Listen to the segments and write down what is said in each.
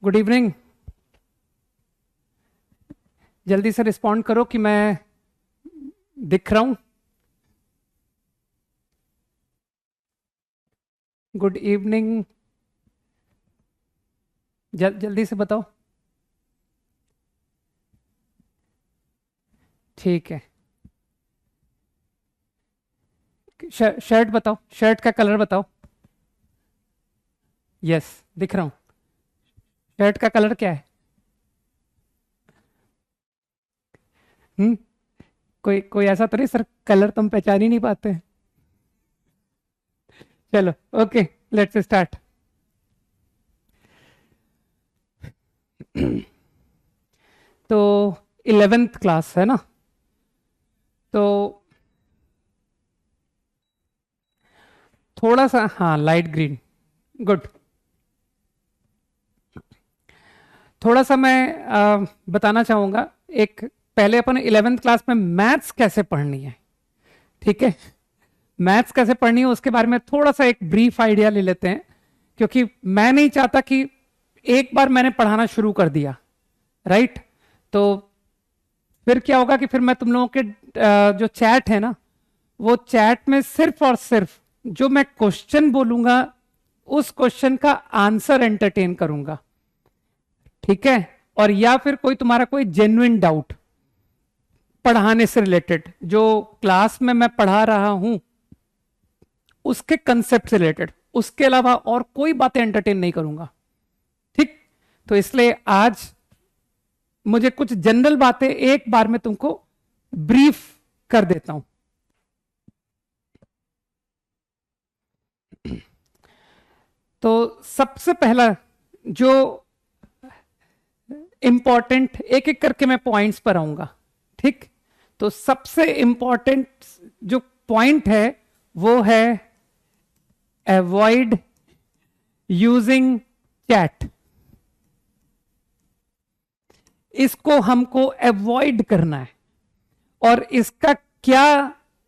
Good evening. जल्दी से respond करो कि मैं दिख रहा हूं। Good evening. जल्दी से बताओ। ठीक है। शर्ट बताओ, शर्ट का कलर बताओ। यस, दिख रहा हूं। शर्ट का कलर क्या है? हम्म। कोई कोई ऐसा तो नहीं सर, कलर तुम पहचान ही नहीं पाते हैं। चलो, ओके, लेट्स स्टार्ट। तो 11th क्लास है ना? तो थोड़ा सा, हाँ, लाइट ग्रीन। गुड। थोड़ा सा मैं बताना चाहूंगा। एक, पहले अपन 11th क्लास में मैथ्स कैसे पढ़नी है, ठीक है? मैथ्स कैसे पढ़नी है उसके बारे में थोड़ा सा एक ब्रीफ आइडिया ले लेते हैं, क्योंकि मैं नहीं चाहता कि एक बार मैंने पढ़ाना शुरू कर दिया, राइट, तो फिर क्या होगा कि फिर मैं तुम लोगों के जो चैट है ना, वो चैट में सिर्फ और सिर्फ जो मैं क्वेश्चन बोलूंगा उस क्वेश्चन का आंसर एंटरटेन करूंगा, ठीक है? और या फिर कोई तुम्हारा कोई जेन्युइन डाउट पढ़ाने से रिलेटेड, जो क्लास में मैं पढ़ा रहा हूं उसके कंसेप्ट से रिलेटेड, उसके अलावा और कोई बातें एंटरटेन नहीं करूंगा, ठीक? तो इसलिए आज मुझे कुछ जनरल बातें एक बार में तुमको ब्रीफ कर देता हूं। तो सबसे पहला जो इंपॉर्टेंट, एक एक करके मैं पॉइंट्स पर आऊंगा, ठीक? तो सबसे इंपॉर्टेंट जो पॉइंट है वो है अवॉइड यूजिंग चैट। इसको हमको अवॉइड करना है। और इसका क्या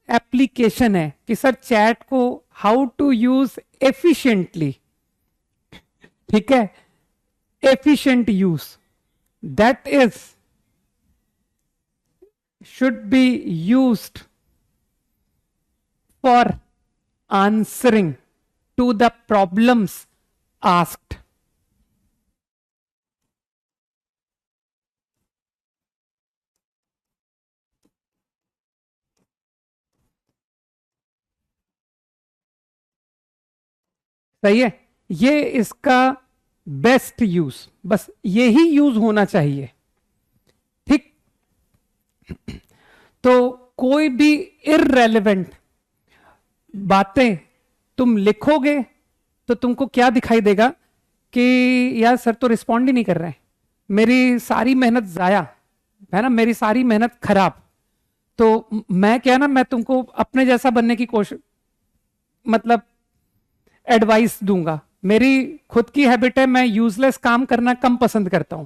एप्लीकेशन है कि सर चैट को हाउ टू यूज एफिशिएंटली, ठीक है? Efficient use, that is should be used for answering to the problems asked. सही है? ये इसका बेस्ट यूज, बस यही यूज होना चाहिए, ठीक? तो कोई भी इररेलेवेंट बातें तुम लिखोगे तो तुमको क्या दिखाई देगा कि यार सर तो रिस्पॉन्ड ही नहीं कर रहे हैं, मेरी सारी मेहनत जाया है ना, मेरी सारी मेहनत खराब। तो मैं क्या ना, मैं तुमको अपने जैसा बनने की कोशिश, मतलब एडवाइस दूंगा। मेरी खुद की हैबिट है, मैं यूजलेस काम करना कम पसंद करता हूं।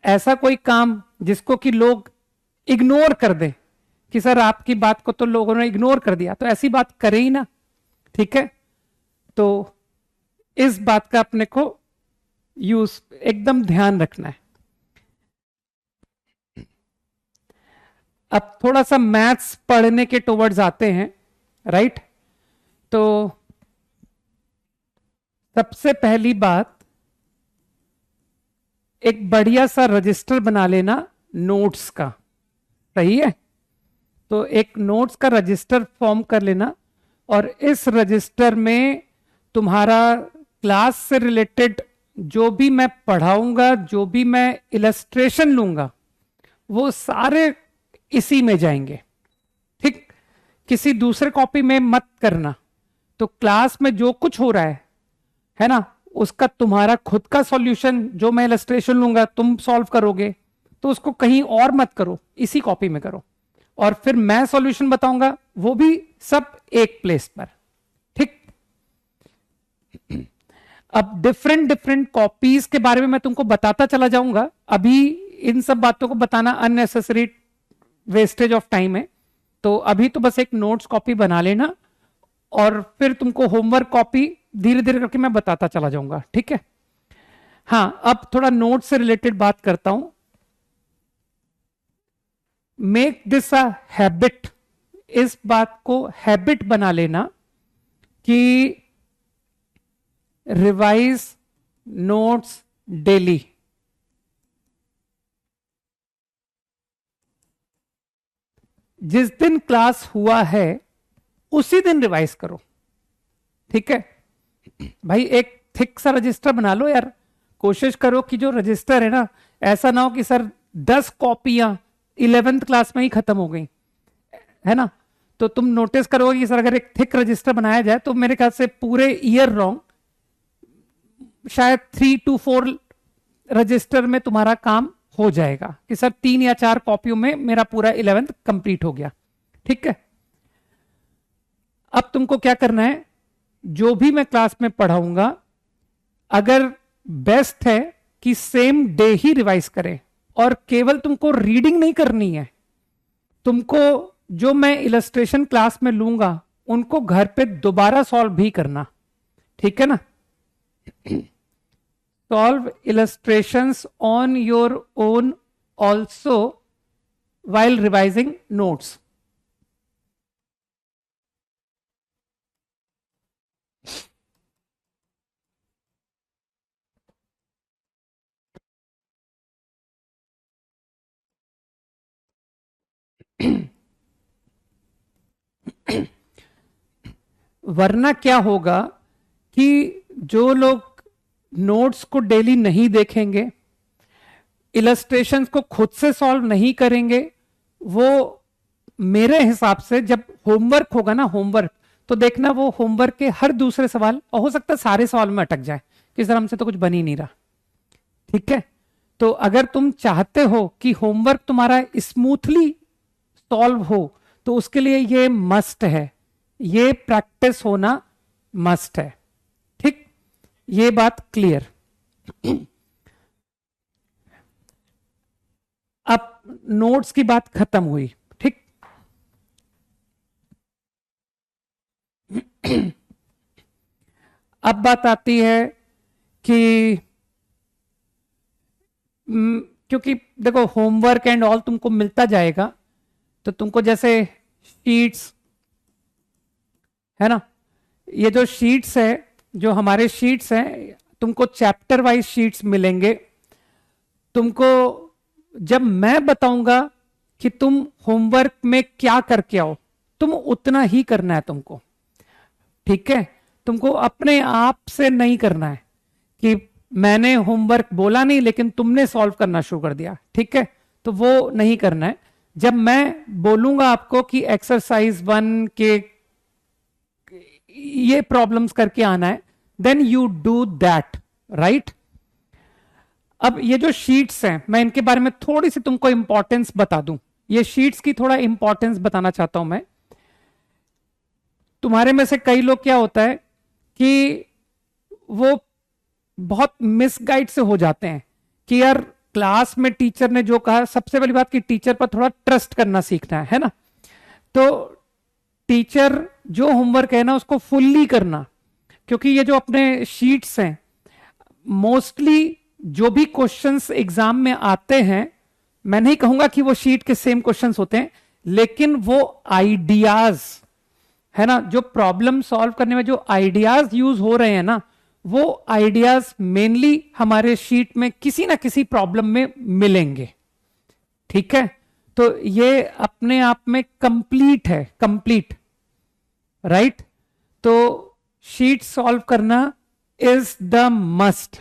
ऐसा कोई काम जिसको कि लोग इग्नोर कर दें कि सर आपकी बात को तो लोगों ने इग्नोर कर दिया, तो ऐसी बात करें ही ना, ठीक है? तो इस बात का अपने को यूज एकदम ध्यान रखना है। अब थोड़ा सा मैथ्स पढ़ने के टुवर्ड्स आते हैं, राइट? तो सबसे पहली बात, एक बढ़िया सा रजिस्टर बना लेना नोट्स का, सही है? तो एक नोट्स का रजिस्टर फॉर्म कर लेना, और इस रजिस्टर में तुम्हारा क्लास से रिलेटेड जो भी मैं पढ़ाऊंगा, जो भी मैं इलस्ट्रेशन लूंगा, वो सारे इसी में जाएंगे, ठीक? किसी दूसरे कॉपी में मत करना। तो क्लास में जो कुछ हो रहा है ना, उसका तुम्हारा खुद का सॉल्यूशन, जो मैं इलस्ट्रेशन लूंगा तुम सॉल्व करोगे, तो उसको कहीं और मत करो, इसी कॉपी में करो। और फिर मैं सॉल्यूशन बताऊंगा, वो भी सब एक प्लेस पर, ठीक? अब डिफरेंट डिफरेंट कॉपीज के बारे में मैं तुमको बताता चला जाऊंगा। अभी इन सब बातों को बताना अननेसेसरी वेस्टेज ऑफ टाइम है, तो अभी तो बस एक नोट्स कॉपी बना लेना, और फिर तुमको होमवर्क कॉपी धीरे धीरे करके मैं बताता चला जाऊंगा, ठीक है? हाँ, अब थोड़ा नोट से रिलेटेड बात करता हूं। मेक दिस अ हैबिट, इस बात को हैबिट बना लेना कि रिवाइज नोट्स डेली। जिस दिन क्लास हुआ है उसी दिन रिवाइज करो, ठीक है भाई। एक थिक सा रजिस्टर बना लो यार। कोशिश करो कि जो रजिस्टर है ना, ऐसा ना हो कि सर 10 कॉपियां 11th क्लास में ही खत्म हो गई, है ना। तो तुम नोटिस करोगे कि सर अगर एक थिक रजिस्टर बनाया जाए तो मेरे ख्याल से पूरे ईयर रॉन्ग शायद 3 to 4 रजिस्टर में तुम्हारा काम हो जाएगा कि सर 3 या 4 कॉपियों में मेरा पूरा 11th कंप्लीट हो गया, ठीक है। अब तुमको क्या करना है, जो भी मैं क्लास में पढ़ाऊंगा, अगर बेस्ट है कि सेम डे ही रिवाइज करें, और केवल तुमको रीडिंग नहीं करनी है, तुमको जो मैं इलस्ट्रेशन क्लास में लूंगा उनको घर पे दोबारा सॉल्व भी करना, ठीक है ना। Solve illustrations on your own also while revising notes. वरना क्या होगा कि जो लोग नोट्स को डेली नहीं देखेंगे, इलस्ट्रेशंस को खुद से सॉल्व नहीं करेंगे, वो मेरे हिसाब से जब होमवर्क होगा ना, होमवर्क, तो देखना वो होमवर्क के हर दूसरे सवाल, और हो सकता है सारे सवाल में अटक जाए कि सर हमसे तो कुछ बन ही नहीं रहा, ठीक है। तो अगर तुम चाहते हो कि होमवर्क तुम्हारा स्मूथली सॉल्व हो, तो उसके लिए ये मस्ट है, ये प्रैक्टिस होना मस्ट है, ठीक। ये बात क्लियर। अब नोट्स की बात खत्म हुई, ठीक। अब बात आती है कि क्योंकि देखो होमवर्क एंड ऑल तुमको मिलता जाएगा, तो तुमको जैसे शीट्स है ना, ये जो शीट्स है, जो हमारे शीट्स हैं, तुमको चैप्टर वाइज शीट्स मिलेंगे। तुमको जब मैं बताऊंगा कि तुम होमवर्क में क्या करके आओ, तुम उतना ही करना है तुमको, ठीक है। तुमको अपने आप से नहीं करना है कि मैंने होमवर्क बोला नहीं लेकिन तुमने सॉल्व करना शुरू कर दिया, ठीक है। तो वो नहीं करना है। जब मैं बोलूंगा आपको कि एक्सरसाइज 1 के ये प्रॉब्लम्स करके आना है, then you do that, right. अब ये जो शीट्स हैं, मैं इनके बारे में थोड़ी सी तुमको इंपॉर्टेंस बता दूं। ये शीट्स की थोड़ा इंपॉर्टेंस बताना चाहता हूं मैं। तुम्हारे में से कई लोग क्या होता है कि वो बहुत मिसगाइड से हो जाते हैं कि यार क्लास में टीचर ने जो कहा, सबसे पहली बात कि टीचर पर थोड़ा ट्रस्ट करना सीखना है ना। तो टीचर जो होमवर्क है ना उसको फुल्ली करना, क्योंकि ये जो अपने शीट्स हैं, मोस्टली जो भी क्वेश्चंस एग्जाम में आते हैं, मैं नहीं कहूंगा कि वो शीट के सेम क्वेश्चंस होते हैं, लेकिन वो आइडियाज है ना, जो प्रॉब्लम सॉल्व करने में जो आइडियाज यूज हो रहे हैं ना, वो आइडियाज मेनली हमारे शीट में किसी ना किसी प्रॉब्लम में मिलेंगे, ठीक है। तो ये अपने आप में कंप्लीट है, कंप्लीट, राइट। तो शीट सॉल्व करना इज द मस्ट,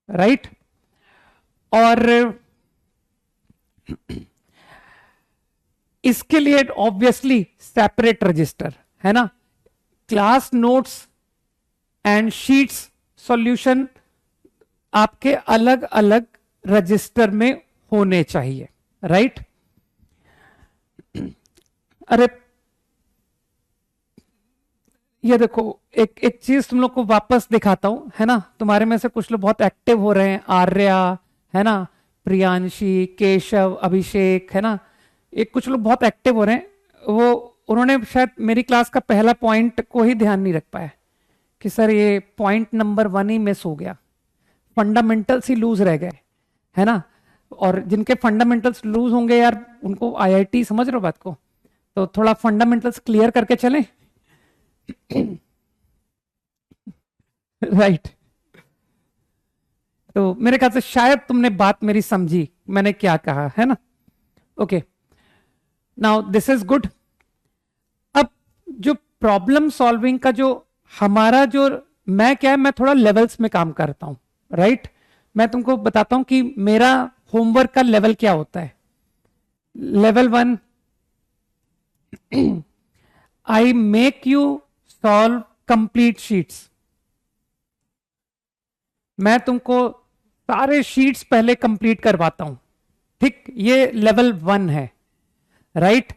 राइट। और इसके लिए ऑब्वियसली सेपरेट रजिस्टर है ना। Class notes and sheets solution आपके अलग अलग रजिस्टर में होने चाहिए, राइट। अरे ये देखो, एक चीज तुम लोग को वापस दिखाता हूं, है ना। तुम्हारे में से कुछ लोग बहुत एक्टिव हो रहे हैं, आर्या है ना, प्रियांशी, केशव, अभिषेक, है ना। एक कुछ लोग बहुत एक्टिव हो रहे हैं, वो उन्होंने शायद मेरी क्लास का पहला पॉइंट को ही ध्यान नहीं रख पाया कि सर ये पॉइंट नंबर 1 ही मिस हो गया, फंडामेंटल्स ही लूज रह गए, है ना। और जिनके फंडामेंटल्स लूज होंगे यार, उनको आईआईटी, समझ रहे हो बात को, तो थोड़ा फंडामेंटल्स क्लियर करके चलें। राइट तो मेरे ख्याल से शायद तुमने बात मेरी समझी, मैंने क्या कहा, है ना। Okay, now this is good. अब जो प्रॉब्लम सॉल्विंग का जो हमारा जो, मैं क्या है, मैं थोड़ा लेवल्स में काम करता हूं, राइट। मैं तुमको बताता हूं कि मेरा होमवर्क का लेवल क्या होता है। Level 1, I make you solve complete sheets. मैं तुमको सारे शीट्स पहले कंप्लीट करवाता हूं, ठीक। ये लेवल 1 है, राइट।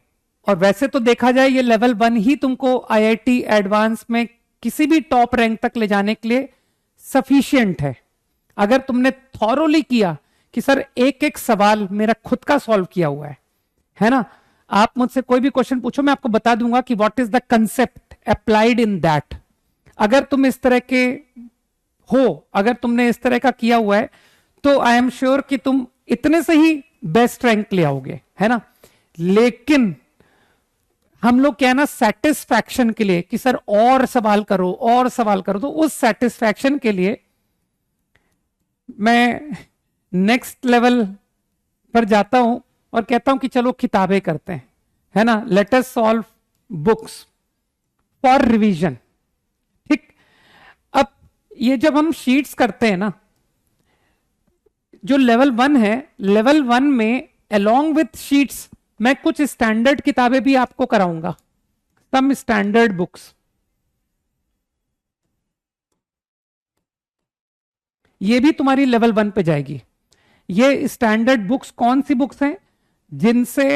और वैसे तो देखा जाए ये लेवल 1 ही तुमको आईआईटी एडवांस में किसी भी टॉप रैंक तक ले जाने के लिए सफिशिएंट है। अगर तुमने थॉरोली किया कि सर एक एक सवाल मेरा खुद का सॉल्व किया हुआ है ना। आप मुझसे कोई भी क्वेश्चन पूछो, मैं आपको बता दूंगा कि what is the concept applied in that. अगर तुम इस तरह के हो, अगर तुमने इस तरह का किया हुआ है, तो आई एम श्योर कि तुम इतने से ही बेस्ट रैंक ले आओगे, है ना। लेकिन हम लोग क्या है ना, सेटिस्फैक्शन के लिए कि सर और सवाल करो और सवाल करो, तो उस सेटिस्फैक्शन के लिए मैं नेक्स्ट लेवल पर जाता हूं और कहता हूं कि चलो किताबें करते हैं, है ना। Let us solve books for revision, ठीक। अब ये जब हम शीट्स करते हैं ना, जो लेवल 1 है, लेवल 1 में अलोंग विथ शीट्स मैं कुछ स्टैंडर्ड किताबें भी आपको कराऊंगा, सम स्टैंडर्ड बुक्स। ये भी तुम्हारी लेवल 1 पे जाएगी। ये स्टैंडर्ड बुक्स कौन सी बुक्स हैं? जिनसे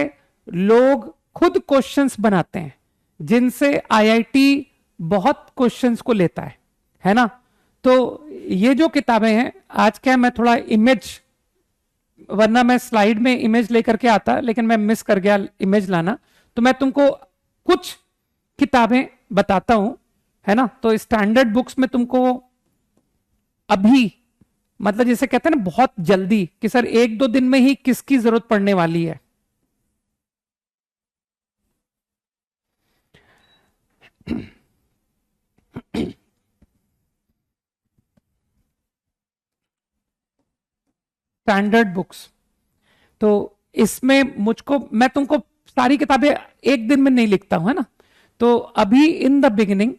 लोग खुद क्वेश्चंस बनाते हैं, जिनसे आईआईटी बहुत क्वेश्चंस को लेता है ना। तो ये जो किताबें हैं, आज क्या मैं थोड़ा इमेज, वरना मैं स्लाइड में इमेज लेकर के आता, लेकिन मैं मिस कर गया इमेज लाना, तो मैं तुमको कुछ किताबें बताता हूं, है ना। तो स्टैंडर्ड बुक्स में तुमको अभी, मतलब जैसे कहते हैं ना बहुत जल्दी, कि सर 1-2 दिन में ही किसकी जरूरत पड़ने वाली है। स्टैंडर्ड बुक्स, तो इसमें मुझको, मैं तुमको सारी किताबें एक दिन में नहीं लिखता हूं, है ना। तो अभी in the beginning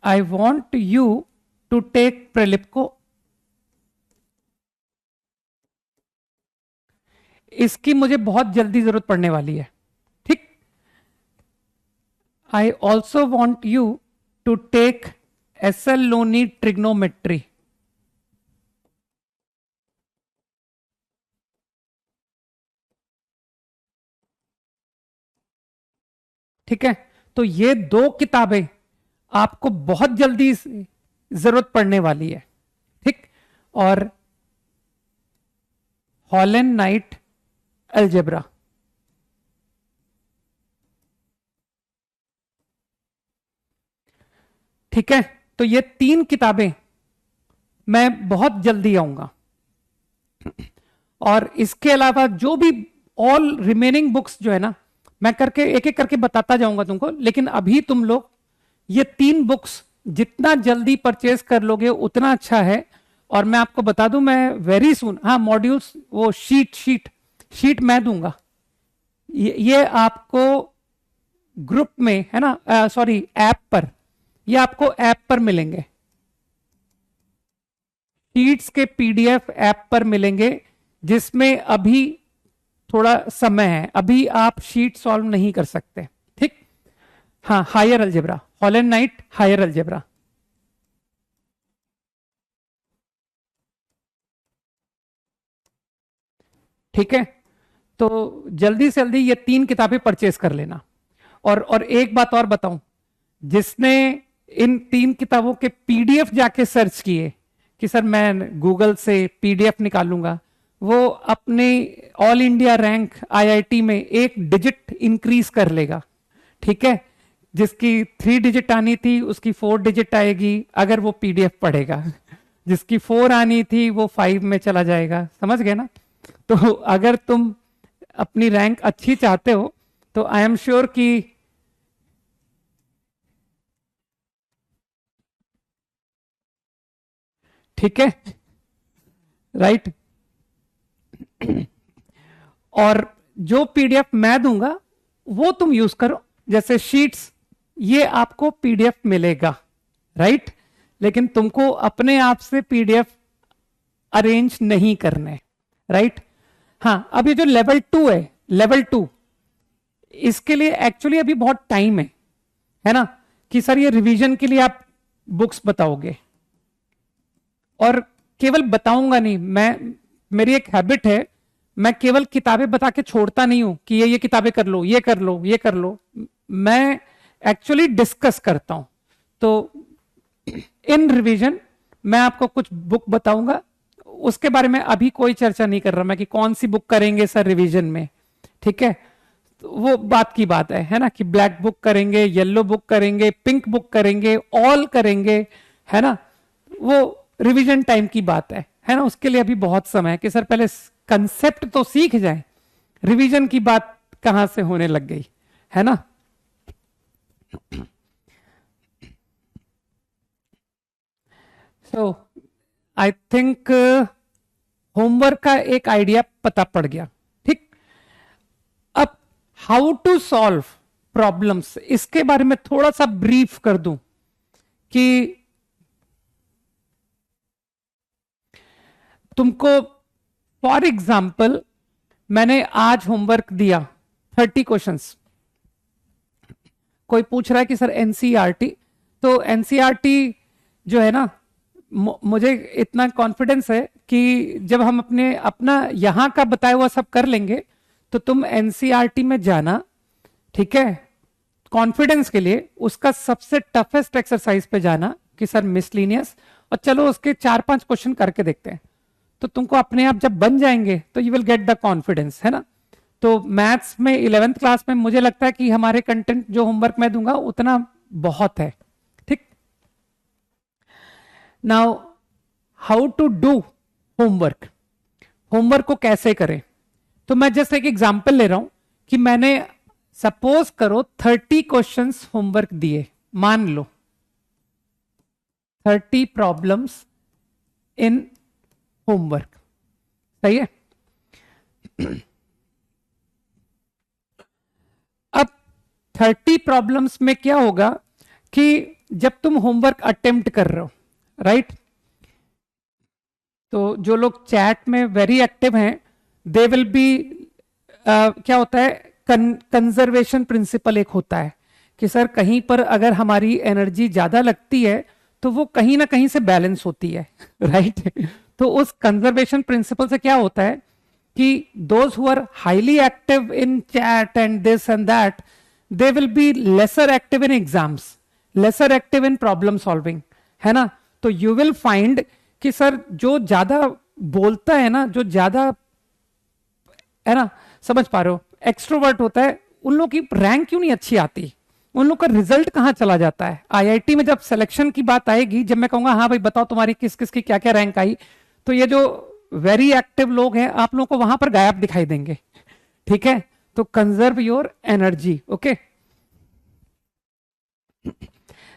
I want you to take प्रेलिप को, इसकी मुझे बहुत जल्दी जरूरत पड़ने वाली है, ठीक। I also want you to take SL Loney trigonometry. ठीक है, तो ये 2 किताबें आपको बहुत जल्दी जरूरत पड़ने वाली है, ठीक। और हॉलन नाइट अलजेब्रा, ठीक है। तो ये 3 किताबें मैं बहुत जल्दी आऊंगा, और इसके अलावा जो भी ऑल रिमेनिंग बुक्स जो है ना, मैं करके एक एक करके बताता जाऊंगा तुमको। लेकिन अभी तुम लोग ये 3 बुक्स जितना जल्दी परचेज कर लोगे उतना अच्छा है। और मैं आपको बता दूं, मैं वेरी सुन, हाँ मॉड्यूल्स, वो शीट मैं दूंगा। ये आपको ग्रुप में, है ना, सॉरी ऐप पर, ये आपको ऐप पर मिलेंगे, शीट्स के पीडीएफ ऐप पर मिलेंगे, जिसमें अभी थोड़ा समय है, अभी आप शीट सॉल्व नहीं कर सकते, ठीक। हाँ, higher algebra, Hall and Knight higher algebra, ठीक है। तो जल्दी से जल्दी ये 3 किताबें परचेज कर लेना। और एक बात और बताऊं, जिसने इन 3 किताबों के पीडीएफ जाके सर्च किए कि सर मैं गूगल से पीडीएफ निकालूंगा, वो अपने ऑल इंडिया रैंक आईआईटी में 1 डिजिट इंक्रीज कर लेगा, ठीक है। जिसकी 3 डिजिट आनी थी उसकी 4 डिजिट आएगी अगर वो पीडीएफ पढ़ेगा, जिसकी 4 आनी थी वो 5 में चला जाएगा। समझ गए ना? तो अगर तुम अपनी रैंक अच्छी चाहते हो तो आई एम श्योर कि ठीक है, राइट। और जो पीडीएफ मैं दूंगा वो तुम यूज करो, जैसे शीट्स, ये आपको पीडीएफ मिलेगा, राइट। लेकिन तुमको अपने आप से पीडीएफ अरेंज नहीं करने, राइट। हाँ, अब ये जो लेवल 2 है, लेवल 2, इसके लिए एक्चुअली अभी बहुत टाइम है ना, कि सर ये रिवीजन के लिए आप बुक्स बताओगे, और केवल बताऊंगा नहीं, मैं, मेरी एक हैबिट है, मैं केवल किताबें बता के छोड़ता नहीं हूं कि ये किताबें कर लो, ये कर लो, ये कर लो, मैं एक्चुअली डिस्कस करता हूं। तो इन रिवीजन मैं आपको कुछ बुक बताऊंगा, उसके बारे में अभी कोई चर्चा नहीं कर रहा मैं कि कौन सी बुक करेंगे सर रिवीजन में, ठीक है। तो वो बात की बात है ना, कि ब्लैक बुक करेंगे, येलो बुक करेंगे, पिंक बुक करेंगे, ऑल करेंगे, है ना, वो रिवीजन टाइम की बात है ना। उसके लिए अभी बहुत समय है कि सर पहले कंसेप्ट तो सीख जाए, रिवीजन की बात कहां से होने लग गई, है ना। सो आई थिंक होमवर्क का एक आइडिया पता पड़ गया, ठीक। अब हाउ टू सॉल्व प्रॉब्लम्स, इसके बारे में थोड़ा सा ब्रीफ कर दूं कि तुमको, फॉर एग्जाम्पल, मैंने आज होमवर्क दिया 30 क्वेश्चंस, कोई पूछ रहा है कि सर एनसीईआरटी, तो एनसीईआरटी जो है ना, मुझे इतना कॉन्फिडेंस है कि जब हम अपना यहां का बताया हुआ सब कर लेंगे तो तुम एनसीईआरटी में जाना, ठीक है, कॉन्फिडेंस के लिए उसका सबसे टफेस्ट एक्सरसाइज पे जाना कि सर मिसलिनियस, और चलो उसके 4-5 क्वेश्चन करके देखते हैं, तो तुमको अपने आप जब बन जाएंगे तो you will get the confidence, है ना। तो मैथ्स में 11th क्लास में मुझे लगता है कि हमारे कंटेंट जो होमवर्क मैं दूंगा उतना बहुत है, ठीक। Now how to do homework, homework को कैसे करें, तो मैं जस्ट एक एग्जांपल ले रहा हूं कि मैंने, सपोज करो 30 क्वेश्चंस होमवर्क दिए, मान लो 30 प्रॉब्लम्स इन होमवर्क, सही है। अब 30 प्रॉब्लम्स में क्या होगा कि जब तुम होमवर्क अटेम्प्ट कर रहे हो, राइट, तो जो लोग चैट में वेरी एक्टिव हैं, दे विल बी, क्या होता है, कंजर्वेशन प्रिंसिपल एक होता है कि सर कहीं पर अगर हमारी एनर्जी ज्यादा लगती है तो वो कहीं ना कहीं से बैलेंस होती है, राइट। तो उस कंजर्वेशन प्रिंसिपल से क्या होता है कि those who are highly active in chat and this and that, they will be lesser active in exams, lesser active in problem solving, है ना। तो यू विल फाइंड कि सर जो ज्यादा बोलता है ना, जो ज्यादा, है ना, समझ पा रहे हो, एक्सट्रोवर्ट होता है, उन लोगों की रैंक क्यों नहीं अच्छी आती, उन लोग का रिजल्ट कहां चला जाता है। आईआईटी में जब सिलेक्शन की बात आएगी, जब मैं कहूंगा हाँ भाई बताओ तुम्हारी किस किस की क्या क्या रैंक आई, तो ये जो वेरी एक्टिव लोग हैं आप लोगों को वहां पर गायब दिखाई देंगे, ठीक है। तो conserve your energy, okay.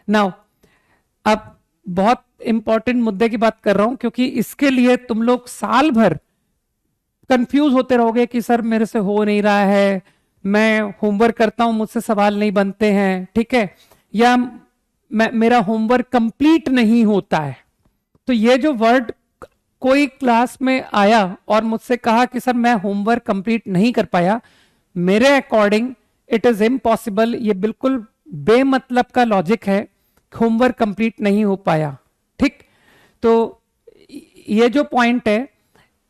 Now अब बहुत इंपॉर्टेंट मुद्दे की बात कर रहा हूं, क्योंकि इसके लिए तुम लोग साल भर कंफ्यूज होते रहोगे कि सर मेरे से हो नहीं रहा है, मैं होमवर्क करता हूं मुझसे सवाल नहीं बनते हैं, ठीक है, या मेरा होमवर्क कंप्लीट नहीं होता है। तो ये जो वर्ड कोई क्लास में आया और मुझसे कहा कि सर मैं होमवर्क कंप्लीट नहीं कर पाया, मेरे अकॉर्डिंग इट इज इम्पॉसिबल, ये बिल्कुल बेमतलब का लॉजिक है, होमवर्क कंप्लीट नहीं हो पाया, ठीक। तो ये जो पॉइंट है,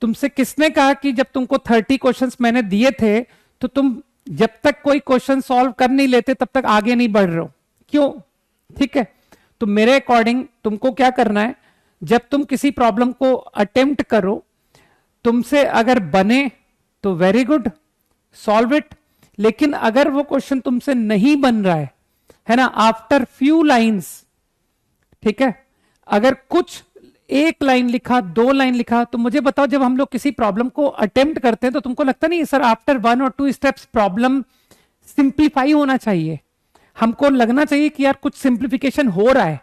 तुमसे किसने कहा कि जब तुमको 30 क्वेश्चंस मैंने दिए थे तो तुम जब तक कोई क्वेश्चन सॉल्व कर नहीं लेते तब तक आगे नहीं बढ़ रहे हो, क्यों, ठीक है। तो मेरे अकॉर्डिंग तुमको क्या करना है, जब तुम किसी प्रॉब्लम को अटेम्प्ट करो, तुमसे अगर बने तो वेरी गुड, सॉल्व इट, लेकिन अगर वो क्वेश्चन तुमसे नहीं बन रहा है है ना, आफ्टर फ्यू लाइन्स, ठीक है, अगर कुछ एक लाइन लिखा, 2 लाइन लिखा, तो मुझे बताओ जब हम लोग किसी प्रॉब्लम को अटेम्प्ट करते हैं तो तुमको लगता नहीं सर आफ्टर 1 और 2 स्टेप्स प्रॉब्लम सिंप्लीफाई होना चाहिए, हमको लगना चाहिए कि यार कुछ सिंप्लीफिकेशन हो रहा है।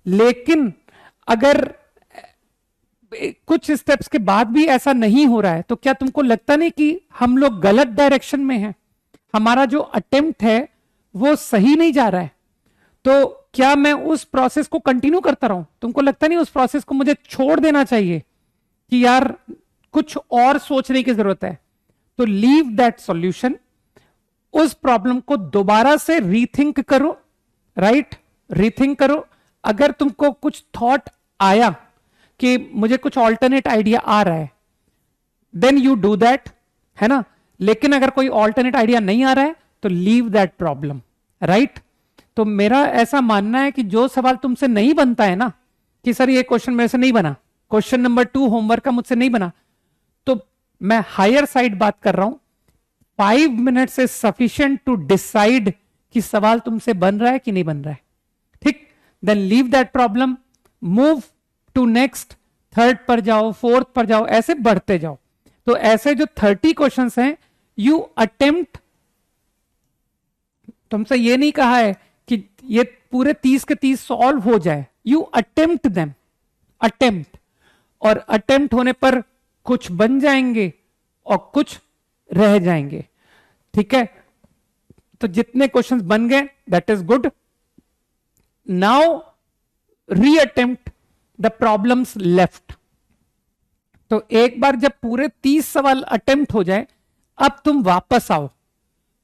लेकिन अगर कुछ स्टेप्स के बाद भी ऐसा नहीं हो रहा है तो क्या तुमको लगता नहीं कि हम लोग गलत डायरेक्शन में हैं, हमारा जो अटेम्प्ट है वो सही नहीं जा रहा है? तो क्या मैं उस प्रोसेस को कंटिन्यू करता रहूं? तुमको लगता नहीं उस प्रोसेस को मुझे छोड़ देना चाहिए कि यार कुछ और सोचने की जरूरत है? तो लीव दैट सॉल्यूशन, उस प्रॉब्लम को दोबारा से रीथिंक करो, राइट, रीथिंक करो। अगर तुमको कुछ थॉट आया कि मुझे कुछ ऑल्टरनेट आइडिया आ रहा है, देन यू डू दैट, है ना। लेकिन अगर कोई ऑल्टरनेट आइडिया नहीं आ रहा है तो लीव दैट प्रॉब्लम, राइट। तो मेरा ऐसा मानना है कि जो सवाल तुमसे नहीं बनता है ना, कि सर ये क्वेश्चन मेरे से नहीं बना, क्वेश्चन नंबर 2 होमवर्क का मुझसे नहीं बना, तो मैं हायर साइड बात कर रहा हूं, 5 minutes is sufficient to decide कि सवाल तुमसे बन रहा है कि नहीं बन रहा है, ठीक। Then leave that problem, move to next, third पर जाओ, फोर्थ पर जाओ, ऐसे बढ़ते जाओ। तो ऐसे जो 30 क्वेश्चंस हैं, यू अटेम्प्ट, तुमसे ये नहीं कहा है कि ये पूरे 30 के 30 सॉल्व हो जाए, यू अटेम्प्ट देम, अटेम्प्ट, और अटेम्प्ट होने पर कुछ बन जाएंगे और कुछ रह जाएंगे, ठीक है। तो जितने क्वेश्चंस बन गए that is good. Now reattempt the problems left. तो एक बार जब पूरे 30 सवाल अटेम्प्ट हो जाए, अब तुम वापस आओ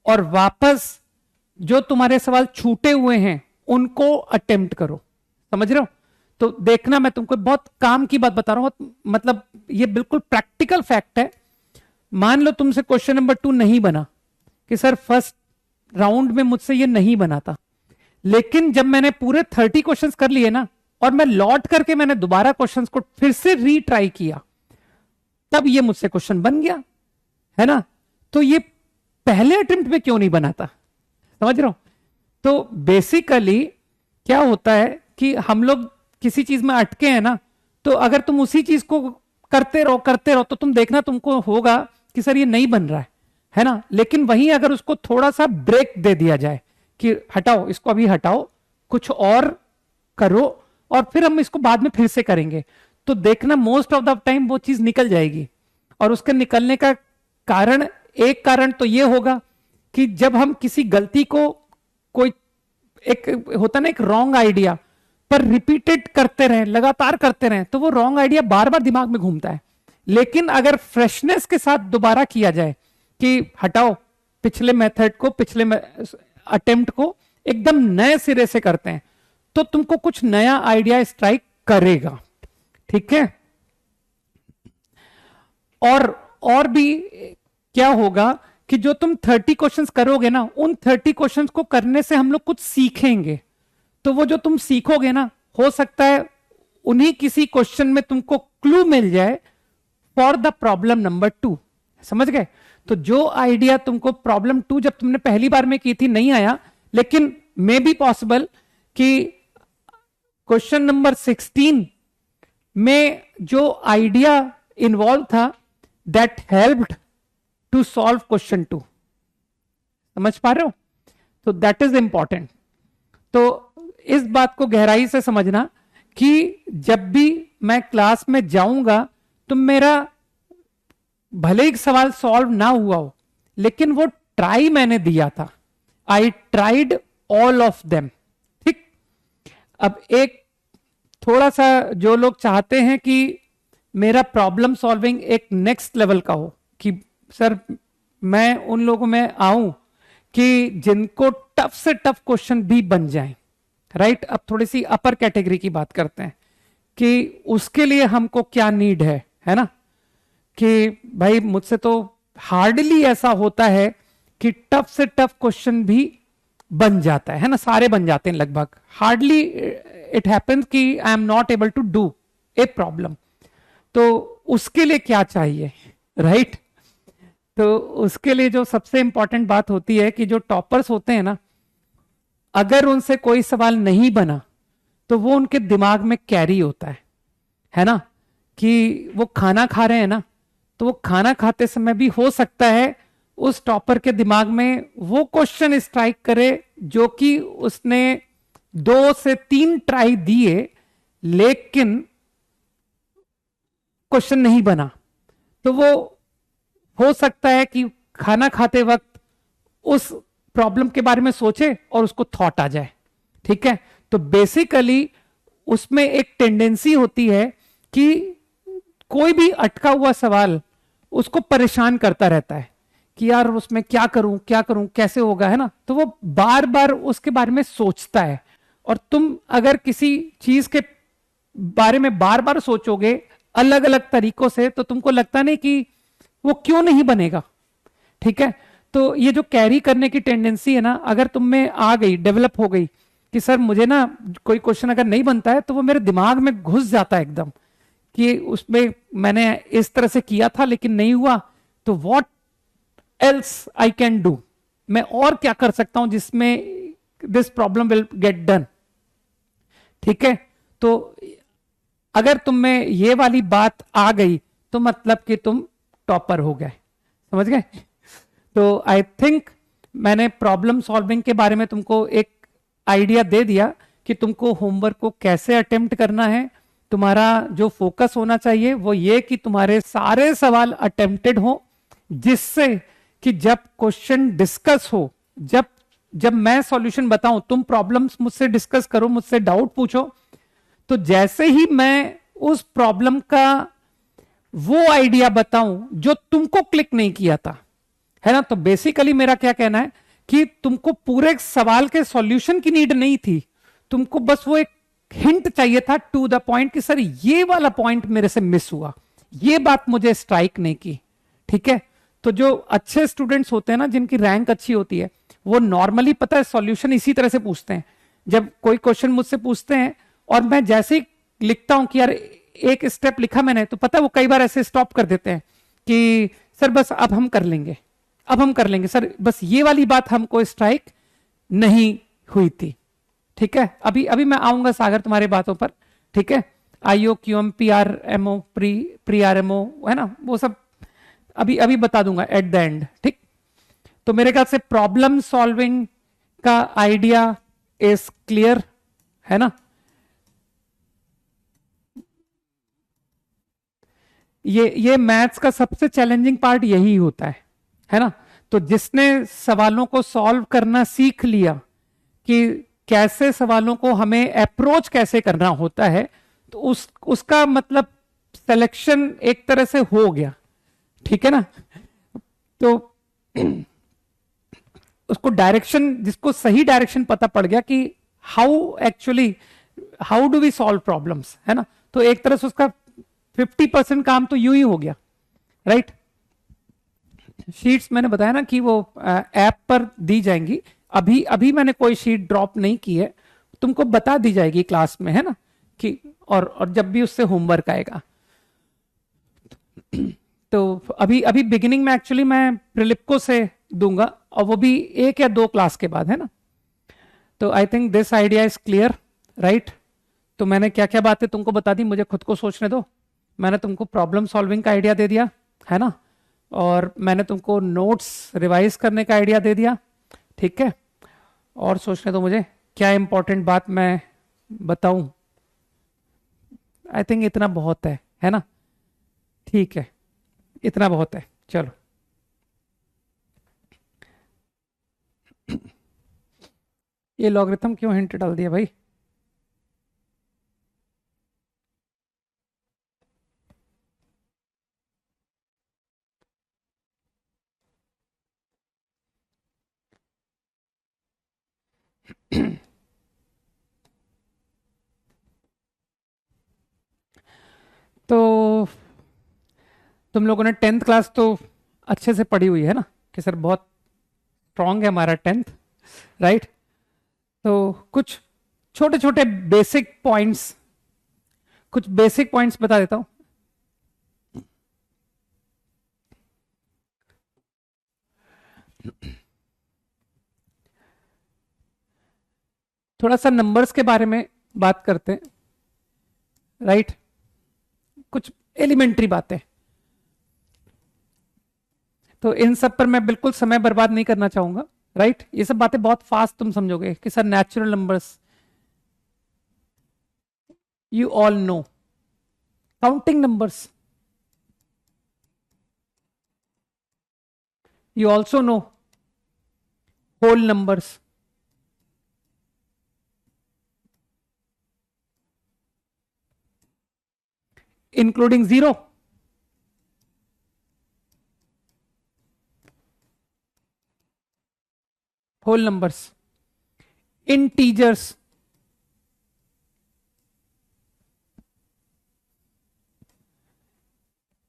और वापस जो तुम्हारे सवाल छूटे हुए हैं उनको अटेम्प्ट करो, समझ रहे हो। तो देखना, मैं तुमको बहुत काम की बात बता रहा हूं, मतलब ये बिल्कुल प्रैक्टिकल फैक्ट है। मान लो तुमसे क्वेश्चन नंबर 2 नहीं बना, कि सर फर्स्ट राउंड में मुझसे ये नहीं बना था, लेकिन जब मैंने पूरे 30 क्वेश्चंस कर लिए ना, और मैं लौट करके मैंने दोबारा क्वेश्चंस को फिर से रीट्राई किया, तब ये मुझसे क्वेश्चन बन गया, है ना। तो ये पहले अटेम्प्ट में क्यों नहीं बना था, समझ रहे हो। तो बेसिकली क्या होता है कि हम लोग किसी चीज में अटके हैं ना, तो अगर तुम उसी चीज को करते रहो तो तुम देखना तुमको होगा कि सर ये नहीं बन रहा है ना। लेकिन वहीं अगर उसको थोड़ा सा ब्रेक दे दिया जाए कि हटाओ, इसको अभी हटाओ, कुछ और करो, और फिर हम इसको बाद में फिर से करेंगे, तो देखना मोस्ट ऑफ द टाइम वो चीज निकल जाएगी। और उसके निकलने का कारण, एक कारण तो ये होगा कि जब हम किसी गलती को, कोई एक होता ना एक रॉन्ग आइडिया पर रिपीटेड करते रहें, लगातार करते रहें, तो वो रॉन्ग आइडिया बार बार दिमाग में घूमता है। लेकिन अगर फ्रेशनेस के साथ दोबारा किया जाए कि हटाओ पिछले मेथड को, पिछले अटेम्प्ट को एकदम नए सिरे से करते हैं, तो तुमको कुछ नया आइडिया स्ट्राइक करेगा, ठीक है। और भी क्या होगा कि जो तुम 30 क्वेश्चंस करोगे ना, उन 30 क्वेश्चंस को करने से हम लोग कुछ सीखेंगे। तो वो जो तुम सीखोगे ना, हो सकता है उन्हीं किसी क्वेश्चन में तुमको क्लू मिल जाए फॉर द प्रॉब्लम नंबर 2, समझ गए। तो जो आइडिया तुमको प्रॉब्लम 2 जब तुमने पहली बार में की थी नहीं आया, लेकिन मे बी पॉसिबल कि क्वेश्चन नंबर 16 में जो आइडिया इन्वॉल्व था that helped to solve question 2, समझ पा रहे हो। तो दैट इज इंपॉर्टेंट। तो इस बात को गहराई से समझना कि जब भी मैं क्लास में जाऊंगा तो मेरा भले ही सवाल सॉल्व ना हुआ हो, लेकिन वो ट्राई मैंने दिया था, I tried all of them, ठीक। अब एक थोड़ा सा जो लोग चाहते हैं कि मेरा प्रॉब्लम सॉल्विंग एक नेक्स्ट लेवल का हो, कि सर मैं उन लोगों में आऊं कि जिनको टफ से टफ क्वेश्चन भी बन जाएं, राइट। अब थोड़ी सी अपर कैटेगरी की बात करते हैं कि उसके लिए हमको क्या नीड है ना। कि भाई मुझसे तो हार्डली ऐसा होता है कि टफ से टफ क्वेश्चन भी बन जाता है ना, सारे बन जाते हैं लगभग, हार्डली इट हैपेंस कि I am not able to do a problem. तो उसके लिए क्या चाहिए, राइट। तो उसके लिए जो सबसे इंपॉर्टेंट बात होती है कि जो टॉपर्स होते हैं ना, अगर उनसे कोई सवाल नहीं बना तो वो उनके दिमाग में कैरी होता है ना, कि वो खाना खा रहे हैं ना, तो वो खाना खाते समय भी हो सकता है उस टॉपर के दिमाग में वो क्वेश्चन स्ट्राइक करे जो कि उसने 2 से 3 ट्राई दिए लेकिन क्वेश्चन नहीं बना। तो वो हो सकता है कि खाना खाते वक्त उस प्रॉब्लम के बारे में सोचे और उसको थॉट आ जाए। ठीक है, तो बेसिकली उसमें एक टेंडेंसी होती है कि कोई भी अटका हुआ सवाल उसको परेशान करता रहता है कि यार उसमें क्या करूं कैसे होगा, है ना, तो वो बार बार उसके बारे में सोचता है। और तुम अगर किसी चीज के बारे में बार बार सोचोगे अलग अलग तरीकों से तो तुमको लगता नहीं कि वो क्यों नहीं बनेगा। ठीक है, तो ये जो कैरी करने की टेंडेंसी है ना, अगर तुम में आ गई, डेवलप हो गई कि सर मुझे ना कोई क्वेश्चन अगर नहीं बनता है तो वो मेरे दिमाग में घुस जाता है एकदम कि उसमें मैंने इस तरह से किया था लेकिन नहीं हुआ, तो what else I can do, मैं और क्या कर सकता हूं जिसमें this problem will get done. ठीक है, तो अगर तुम में ये वाली बात आ गई तो मतलब कि तुम टॉपर हो गए, समझ गए। तो आई थिंक मैंने प्रॉब्लम सॉल्विंग के बारे में तुमको एक आइडिया दे दिया कि तुमको होमवर्क को कैसे अटेम्प्ट करना है। तुम्हारा जो फोकस होना चाहिए वो ये कि तुम्हारे सारे सवाल अटेम्प्टेड हो, जिससे कि जब क्वेश्चन डिस्कस हो, जब जब मैं सॉल्यूशन बताऊं, तुम प्रॉब्लम्स मुझसे डिस्कस करो, मुझसे डाउट पूछो, तो जैसे ही मैं उस प्रॉब्लम का वो आइडिया बताऊं जो तुमको क्लिक नहीं किया था, है ना, तो बेसिकली मेरा क्या कहना है कि तुमको पूरे सवाल के सॉल्यूशन की नीड नहीं थी, तुमको बस वो एक हिंट चाहिए था टू द पॉइंट कि सर ये वाला पॉइंट मेरे से मिस हुआ, ये बात मुझे स्ट्राइक नहीं की। ठीक है, तो जो अच्छे स्टूडेंट्स होते हैं ना, जिनकी रैंक अच्छी होती है, वो नॉर्मली पता है सॉल्यूशन इसी तरह से पूछते हैं। जब कोई क्वेश्चन मुझसे पूछते हैं और मैं जैसे ही लिखता हूं कि यार एक स्टेप लिखा मैंने, तो पता है वो कई बार ऐसे स्टॉप कर देते हैं कि सर बस अब हम कर लेंगे, अब हम कर लेंगे सर, बस ये वाली बात हमको स्ट्राइक नहीं हुई थी। ठीक है, अभी अभी मैं आऊंगा सागर तुम्हारे बातों पर। ठीक है, IO QM P R MO pre pre R MO, है ना, वो सब अभी अभी बता दूंगा एट द एंड। ठीक, तो मेरे ख्याल से प्रॉब्लम सॉल्विंग का आइडिया इज क्लियर, है ना। ये मैथ्स का सबसे चैलेंजिंग पार्ट यही होता है ना। तो जिसने सवालों को सॉल्व करना सीख लिया कि कैसे सवालों को हमें अप्रोच कैसे करना होता है, तो उसका मतलब सिलेक्शन एक तरह से हो गया। ठीक है ना, तो उसको डायरेक्शन, जिसको सही डायरेक्शन पता पड़ गया कि how do we solve problems, है ना, तो एक तरह से उसका 50% काम तो यूं ही हो गया, राइट। शीट्स मैंने बताया ना कि वो ऐप पर दी जाएंगी, अभी अभी मैंने कोई शीट ड्रॉप नहीं की है, तुमको बता दी जाएगी क्लास में, है ना, कि और जब भी उससे होमवर्क आएगा। तो अभी अभी बिगिनिंग में एक्चुअली मैं प्रिलिप्को से दूंगा, और वो भी 1 या 2 क्लास के बाद, है ना। तो I think this idea is clear, right. तो मैंने क्या क्या बातें तुमको बता दी, मुझे खुद को सोचने दो। मैंने तुमको प्रॉब्लम सॉल्विंग का आइडिया दे दिया, है ना, और मैंने तुमको नोट्स रिवाइज करने का आइडिया दे दिया। ठीक है, और सोचने दो मुझे क्या इंपॉर्टेंट बात मैं बताऊं। आई थिंक इतना बहुत है ना। ठीक है, इतना बहुत है, चलो। ये लॉगरिथम क्यों हिंट डाल दिया भाई। तो तुम लोगों ने 10th क्लास तो अच्छे से पढ़ी हुई है ना, कि सर बहुत स्ट्रांग है हमारा 10th, राइट। तो कुछ छोटे छोटे बेसिक पॉइंट्स बता देता हूं। थोड़ा सा नंबर्स के बारे में बात करते हैं, राइट? कुछ एलिमेंट्री बातें, तो इन सब पर मैं बिल्कुल समय बर्बाद नहीं करना चाहूंगा, राइट? ये सब बातें बहुत फास्ट तुम समझोगे कि sir natural numbers you all know, counting numbers you also know, whole numbers, including zero, whole numbers, integers,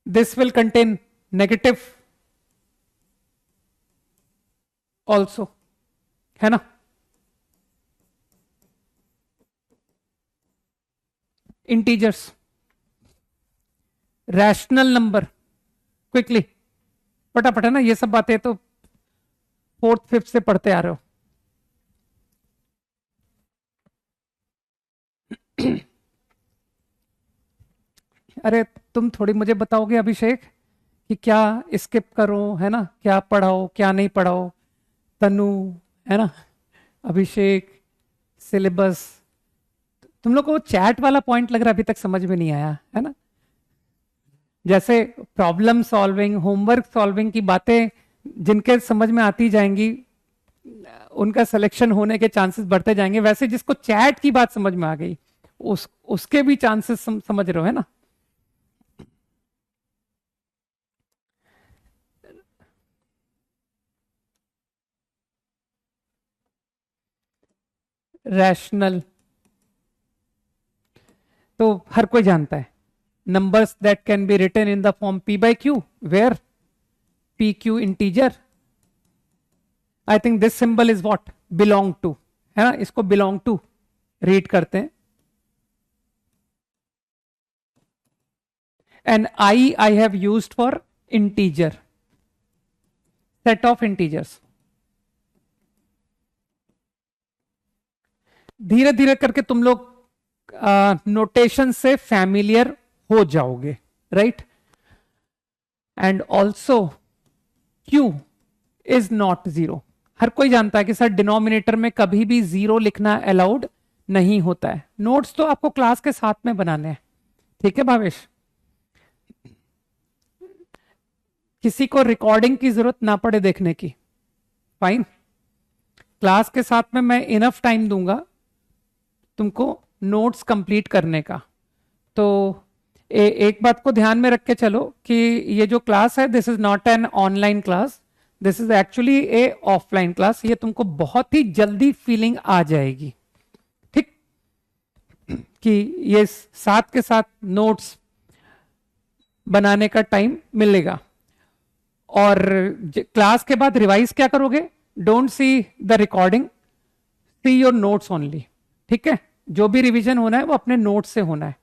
this will contain negative also, है ना? इंटीजर्स, रैशनल नंबर, क्विकली फटाफट, है ना? ये सब बातें तो फोर्थ फिफ्थ से पढ़ते आ रहे हो। अरे तुम थोड़ी मुझे बताओगे अभिषेक कि क्या स्किप करो, है ना? क्या पढ़ाओ क्या नहीं पढ़ाओ? तनु, है ना? अभिषेक, सिलेबस, तुम लोग को चैट वाला पॉइंट लग रहा है अभी तक समझ में नहीं आया, है ना? जैसे प्रॉब्लम सॉल्विंग, होमवर्क सॉल्विंग की बातें जिनके समझ में आती जाएंगी उनका सिलेक्शन होने के चांसेस बढ़ते जाएंगे, वैसे जिसको चैट की बात समझ में आ गई उसके भी चांसेस समझ रहे हो, है ना? रैशनल तो हर कोई जानता है, numbers that can be written in the form p by q, where pq integer, I think this symbol is what belong to, है ना? इसको belong to रीड करते हैं, and I have used for integer, set of integers. धीरे धीरे करके तुम लोग नोटेशन से फैमिलियर हो जाओगे, right? And also Q is not zero. हर कोई जानता है कि सर डिनोमिनेटर में कभी भी जीरो लिखना अलाउड नहीं होता है। नोट्स तो आपको क्लास के साथ में बनाने हैं, ठीक है भावेश? किसी को रिकॉर्डिंग की जरूरत ना पड़े देखने की, फाइन। क्लास के साथ में मैं इनफ टाइम दूंगा तुमको नोट्स कंप्लीट करने का। तो एक बात को ध्यान में रख के चलो कि ये जो क्लास है this is not an online class, this is actually A offline class. ये तुमको बहुत ही जल्दी फीलिंग आ जाएगी, ठीक? कि ये साथ के साथ नोट्स बनाने का टाइम मिलेगा। और क्लास के बाद रिवाइज क्या करोगे? Don't see the recording, see your notes only, ठीक है? जो भी रिवीजन होना है वो अपने नोट से होना है।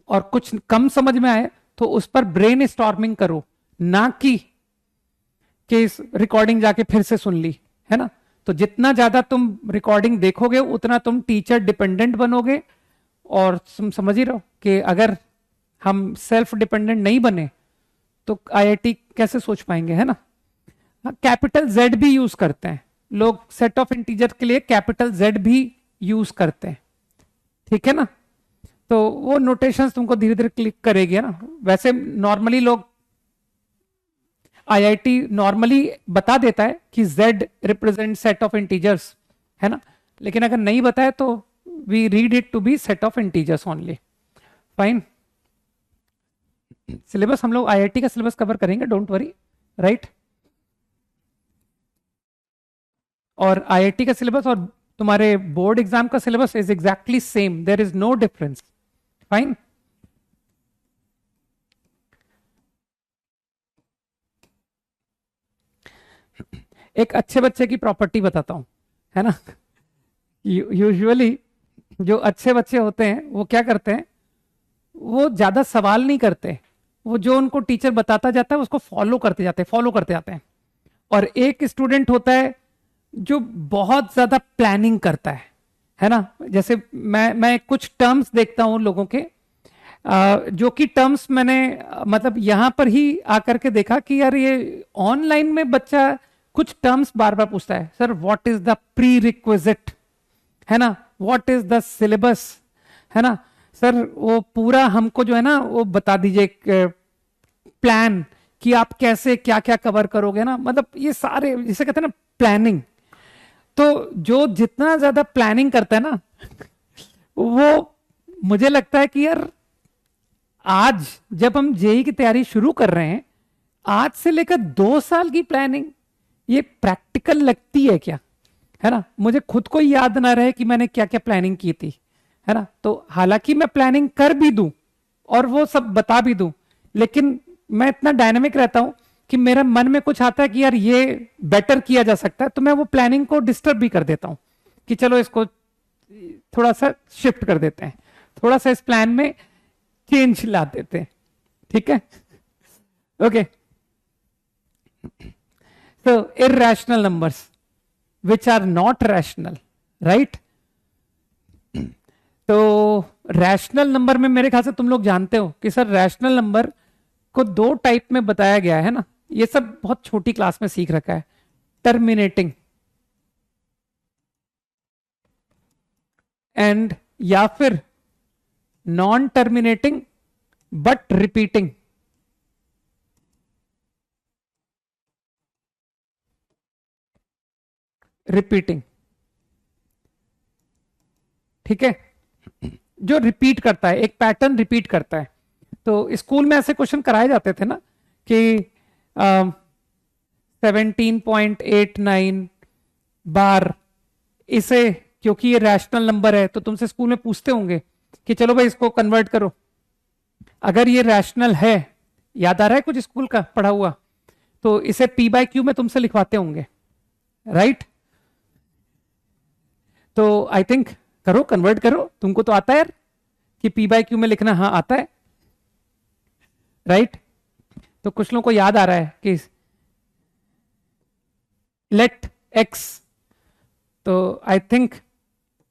और कुछ कम समझ में आए तो उस पर ब्रेन स्टॉर्मिंग करो, ना कि इस रिकॉर्डिंग जाके फिर से सुन ली, है ना? तो जितना ज्यादा तुम रिकॉर्डिंग देखोगे उतना तुम टीचर डिपेंडेंट बनोगे। और तुम समझ ही रहो कि अगर हम सेल्फ डिपेंडेंट नहीं बने तो आईआईटी कैसे सोच पाएंगे, है ना? कैपिटल जेड भी यूज करते हैं लोग, सेट ऑफ इंटीजर के लिए कैपिटल जेड भी यूज करते हैं, ठीक है ना? तो वो नोटेशंस तुमको धीरे धीरे क्लिक करेगी, है ना? वैसे नॉर्मली लोग, आईआईटी नॉर्मली बता देता है कि z represent set of integers, है ना? लेकिन अगर नहीं बताए तो we read it to be set of integers only, fine. Syllabus हम लोग आईआईटी का सिलेबस कवर करेंगे, डोंट वरी, राइट? और आईआईटी का सिलेबस और तुम्हारे बोर्ड एग्जाम का syllabus is exactly same, there is no difference, fine. एक अच्छे बच्चे की प्रॉपर्टी बताता हूं, है ना? यूजुअली जो अच्छे बच्चे होते हैं वो क्या करते हैं, वो ज्यादा सवाल नहीं करते, वो जो उनको टीचर बताता जाता है उसको फॉलो करते जाते हैं, फॉलो करते जाते हैं। और एक स्टूडेंट होता है जो बहुत ज्यादा प्लानिंग करता है ना। जैसे मैं कुछ टर्म्स देखता हूं लोगों के, जो कि टर्म्स मैंने मतलब यहां पर ही आकर के देखा कि यार ये ऑनलाइन में बच्चा कुछ टर्म्स बार बार पूछता है, sir what is the pre requisite, है ना, व्हाट इज द सिलेबस, है ना, सर वो पूरा हमको जो है ना वो बता दीजिए प्लान कि आप कैसे क्या क्या कवर करोगे ना, मतलब ये सारे जिसे कहते हैं ना प्लानिंग। तो जो जितना ज्यादा प्लानिंग करता है ना वो मुझे लगता है कि यार आज जब हम जेई की तैयारी शुरू कर रहे हैं, आज से लेकर 2 साल की प्लानिंग ये प्रैक्टिकल लगती है क्या, है ना। मुझे खुद को याद ना रहे कि मैंने क्या क्या प्लानिंग की थी, है ना। तो हालांकि मैं प्लानिंग कर भी दूं और वो सब बता भी दूं, लेकिन मैं इतना डायनामिक रहता हूं कि मेरे मन में कुछ आता है कि यार ये बेटर किया जा सकता है, तो मैं वो प्लानिंग को डिस्टर्ब भी कर देता हूं कि चलो इसको थोड़ा सा शिफ्ट कर देते हैं, थोड़ा सा इस प्लान में चेंज ला देते हैं, ठीक है। Okay, so irrational numbers which are not rational, right? तो रैशनल नंबर में मेरे ख्याल से तुम लोग जानते हो कि सर रैशनल नंबर को 2 टाइप में बताया गया है ना, ये सब बहुत छोटी क्लास में सीख रखा है, टर्मिनेटिंग एंड या फिर non terminating but repeating. Repeating, ठीक है, जो रिपीट करता है, एक पैटर्न रिपीट करता है। तो स्कूल में ऐसे क्वेश्चन कराए जाते थे ना कि 17.89 बार, इसे क्योंकि ये रैशनल नंबर है तो तुमसे स्कूल में पूछते होंगे कि चलो भाई इसको कन्वर्ट करो, अगर ये रैशनल है, याद आ रहा है कुछ स्कूल का पढ़ा हुआ, तो इसे पी बाय क्यू में तुमसे लिखवाते होंगे, राइट। तो आई थिंक करो, कन्वर्ट करो, तुमको तो आता है यार कि पी बाय क्यू में लिखना, हाँ आता है, राइट। तो कुछ लोगों को याद आ रहा है कि लेट एक्स, तो I think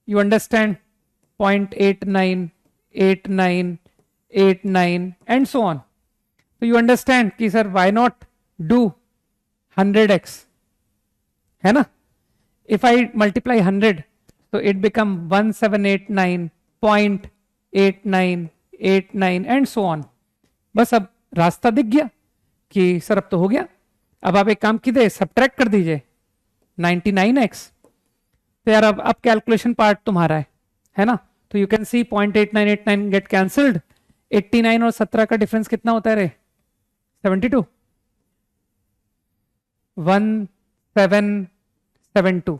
you understand 0.89 89 89 and so on. तो यू अंडरस्टैंड कि sir why not do 100x, है ना। इफ आई मल्टीप्लाई 100 तो it become 1789.8989 and so on. बस अब रास्ता दिख गया कि सर अब तो हो गया, अब आप एक काम कीजिए, सब्ट्रैक्ट कर दीजिए 99x। तो यार अब कैलकुलेशन पार्ट तुम्हारा है ना। तो you can see 0.8989 get cancelled, 89 और 17 का डिफरेंस कितना होता है रे, 72, 1772।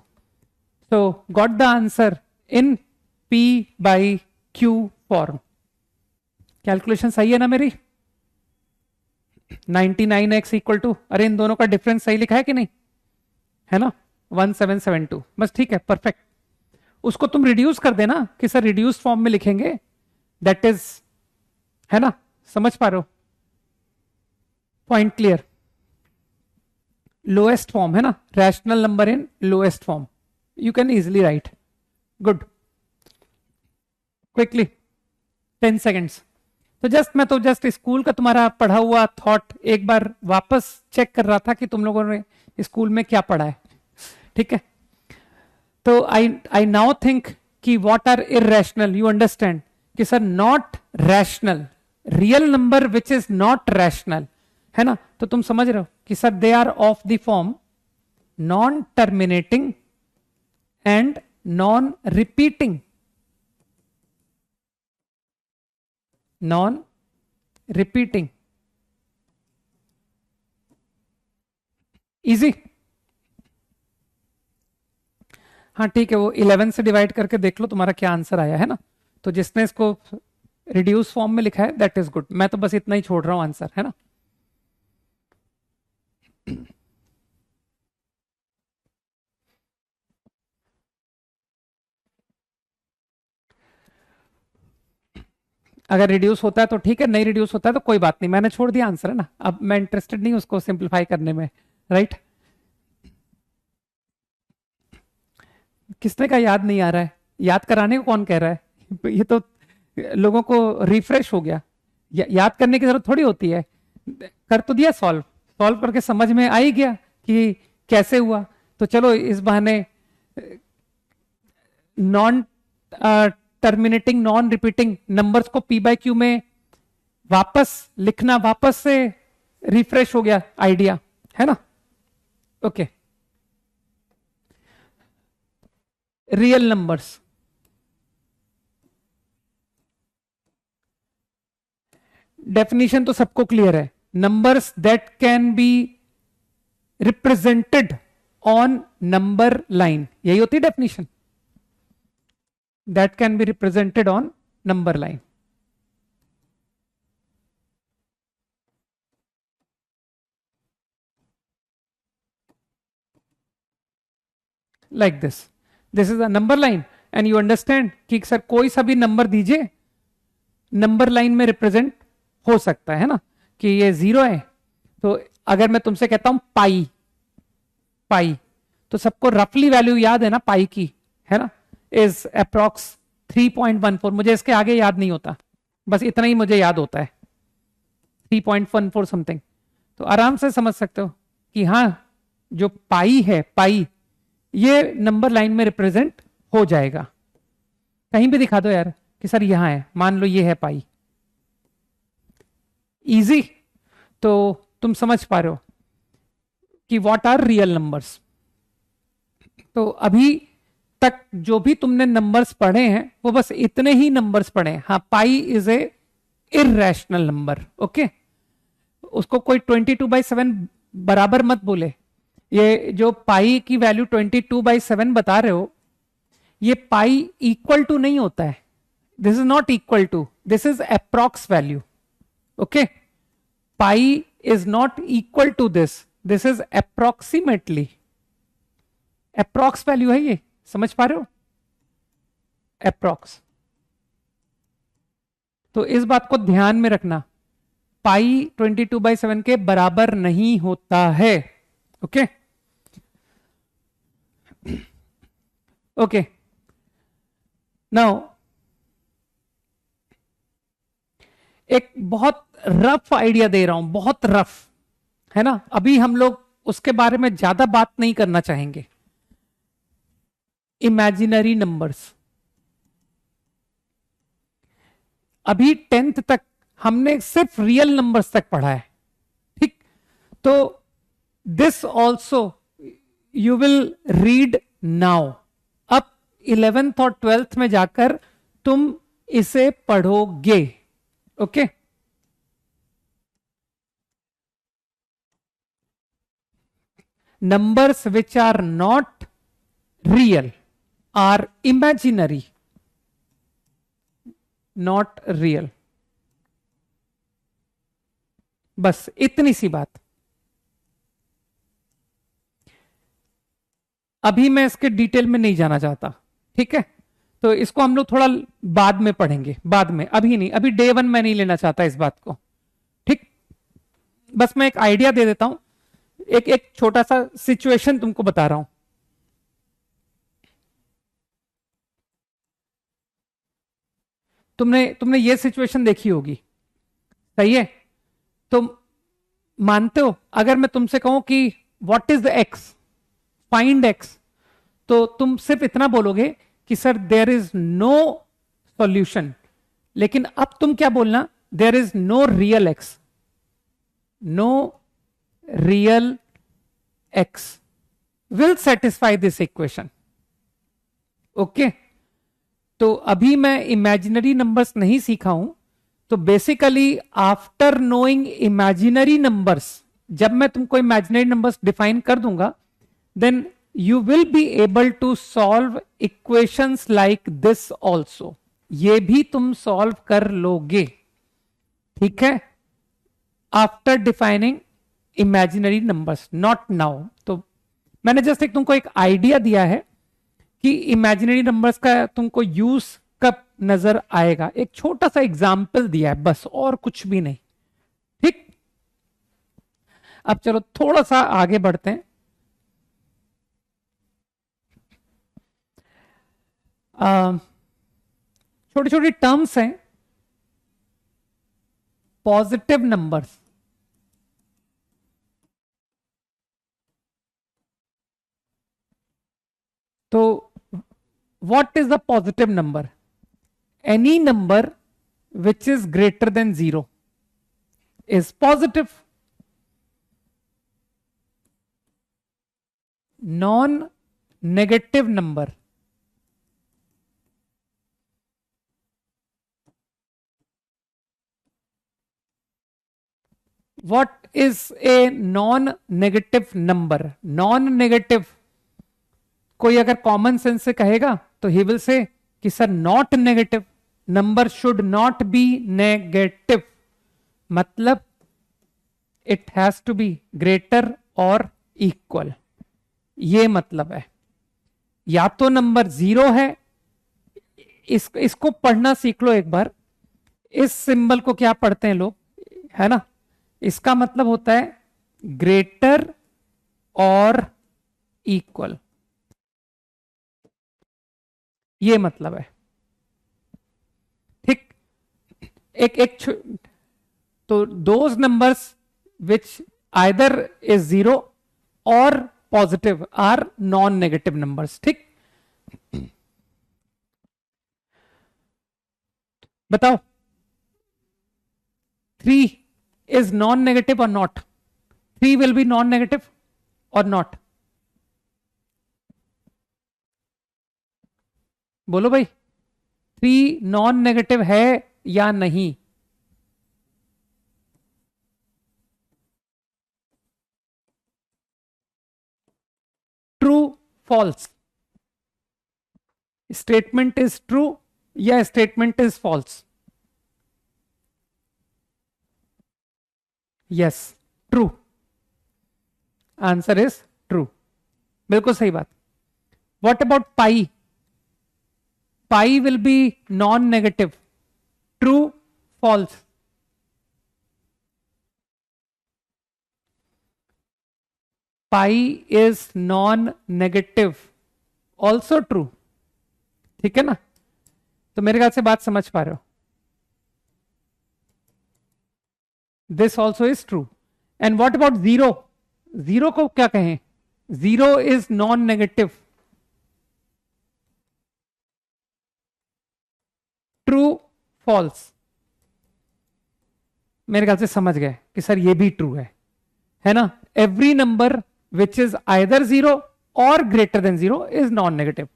So got the answer in P by Q form। Calculation सही है ना मेरी, 99x इक्वल टू, अरे इन दोनों का डिफरेंस सही लिखा है कि नहीं, है ना, 1772, बस ठीक है, परफेक्ट। उसको तुम रिड्यूस कर देना कि सर रिड्यूस फॉर्म में लिखेंगे, दैट इज, है ना, समझ पा रहे हो, पॉइंट क्लियर। लोएस्ट फॉर्म है ना, rational number in lowest form, you can easily write, good, quickly, 10 seconds। मैं तो जस्ट स्कूल का तुम्हारा पढ़ा हुआ थॉट एक बार वापस चेक कर रहा था कि तुम लोगों ने स्कूल में क्या पढ़ा है, ठीक है। तो आई नाउ थिंक कि what are irrational, you understand कि sir not rational, real number which is not rational, है ना। तो तुम समझ रहे हो कि sir they are of the form non terminating and non-repeating, non-repeating, easy। हाँ ठीक है, वो 11 से डिवाइड करके देख लो तुम्हारा क्या आंसर आया, है ना। तो जिसने इसको रिड्यूस फॉर्म में लिखा है दैट इज गुड, मैं तो बस इतना ही छोड़ रहा हूं आंसर, है ना। अगर रिड्यूस होता है तो ठीक है, नहीं रिड्यूस होता है तो कोई बात नहीं, मैंने छोड़ दिया आंसर, है ना। अब मैं इंटरेस्टेड नहीं उसको सिंप्लीफाई करने में, राइट। किसने का याद नहीं आ रहा है? याद कराने को कौन कह रहा है? ये तो लोगों को रिफ्रेश हो गया। याद करने की जरूरत थोड़ी होती है। कर तो दिया सॉल्व, सॉल्व करके समझ में आ ही गया कि कैसे हुआ। तो चलो इस बहाने non terminating non repeating numbers को पी बाय क्यू में वापस लिखना, वापस से रिफ्रेश हो गया आइडिया, है ना? Okay, real numbers. डेफिनेशन तो सबको क्लियर है। Numbers that can be represented on number line, यही होती है definition. That can be represented on number line. Like this is a number line and you understand कि sir कोई सा भी नंबर दीजिए, नंबर लाइन में रिप्रेजेंट हो सकता है ना, कि ये 0 है। तो अगर मैं तुमसे कहता हूं पाई, पाई तो सबको रफली वैल्यू याद है ना पाई की, है ना? Is approx 3.14। मुझे इसके आगे याद नहीं होता, बस इतना ही मुझे याद होता है, 3.14 समथिंग। तो आराम से समझ सकते हो कि हाँ, जो पाई है, पाई ये नंबर लाइन में रिप्रेजेंट हो जाएगा। कहीं भी दिखा दो यार कि सर यहां है, मान लो ये है पाई। इजी। तो तुम समझ पा रहे हो कि व्हाट आर रियल नंबर्स। तो अभी तक जो भी तुमने नंबर्स पढ़े हैं वो बस इतने ही नंबर्स पढ़े हैं। हाँ, pi is a irrational number, okay. उसको कोई 22/7 बराबर मत बोले। ये जो पाई की वैल्यू 22/7 बता रहे हो, ये पाई इक्वल टू नहीं होता है। This is not equal to, this is approx value, okay. Pi is not equal to this is approximately, approx value है ये, समझ पा रहे हो? अप्रॉक्स। तो इस बात को ध्यान में रखना, पाई 22/7 के बराबर नहीं होता है, ओके। ओके, नाउ एक बहुत रफ आइडिया दे रहा हूं, बहुत रफ, है ना? अभी हम लोग उसके बारे में ज्यादा बात नहीं करना चाहेंगे। इमेजिनरी नंबर्स, अभी 10th तक हमने सिर्फ रियल नंबर्स तक पढ़ा है, ठीक? तो this also you will read now. अब 11th और 12th में जाकर तुम इसे पढ़ोगे, okay. Numbers which are not real are imaginary, not real। बस इतनी सी बात। अभी मैं इसके डिटेल में नहीं जाना चाहता, ठीक है? तो इसको हम लोग थोड़ा बाद में पढ़ेंगे, बाद में, अभी नहीं। अभी डे 1 मैं नहीं लेना चाहता इस बात को, ठीक? बस मैं एक आइडिया दे देता हूं, एक एक छोटा सा सिचुएशन तुमको बता रहा हूं। तुमने तुमने ये सिचुएशन देखी होगी, सही है? तो मानते हो अगर मैं तुमसे कहूं कि what is the X, find X, तो तुम सिर्फ इतना बोलोगे कि sir there is no solution. लेकिन अब तुम क्या बोलना? There is no real X, no real X will satisfy this equation, okay. तो अभी मैं इमेजिनरी नंबर्स नहीं सीखा हूं, तो basically after knowing imaginary numbers, जब मैं तुमको इमेजिनरी नंबर्स डिफाइन कर दूंगा, then you will be able to solve equations like this also। ये भी तुम सॉल्व कर लोगे, ठीक है? After defining imaginary numbers, not now. तो मैंने जस्ट एक तुमको एक आइडिया दिया है कि इमेजिनरी नंबर्स का तुमको यूज कब नजर आएगा। एक छोटा सा एग्जाम्पल दिया है बस, और कुछ भी नहीं, ठीक? अब चलो थोड़ा सा आगे बढ़ते हैं। छोटी छोटी टर्म्स हैं, पॉजिटिव नंबर्स। तो what is the positive number? Any number which is greater than 0 is positive. Non negative number, what is a non negative number? Non negative कोई अगर कॉमन सेंस से कहेगा तो ही विल से कि sir not negative, number should not be negative, मतलब it has to be greater और equal, ये मतलब है। या तो नंबर 0 है, इसको पढ़ना सीख लो एक बार। इस सिंबल को क्या पढ़ते हैं लोग, है ना, इसका मतलब होता है ग्रेटर और इक्वल, ये मतलब है। ठीक, एक तो those numbers which either is 0 और positive are non negative numbers. ठीक, बताओ 3 is non-negative or not? 3 will be non-negative or not? बोलो भाई, 3 non-negative है या नहीं? True false? Statement is true या statement is false? Yes, true, answer is true, बिल्कुल सही बात। What about pi? Pi will be non negative, true false? Pi is non negative, also true. ठीक है ना, तो मेरे ख्याल से बात समझ पा रहे हो। This also is true. And what about 0? 0 को क्या कहें? 0 is non negative, true false? मेरे ख्याल से समझ गए कि सर ये भी ट्रू है ना। Every number which is either 0 और greater than 0 is non negative.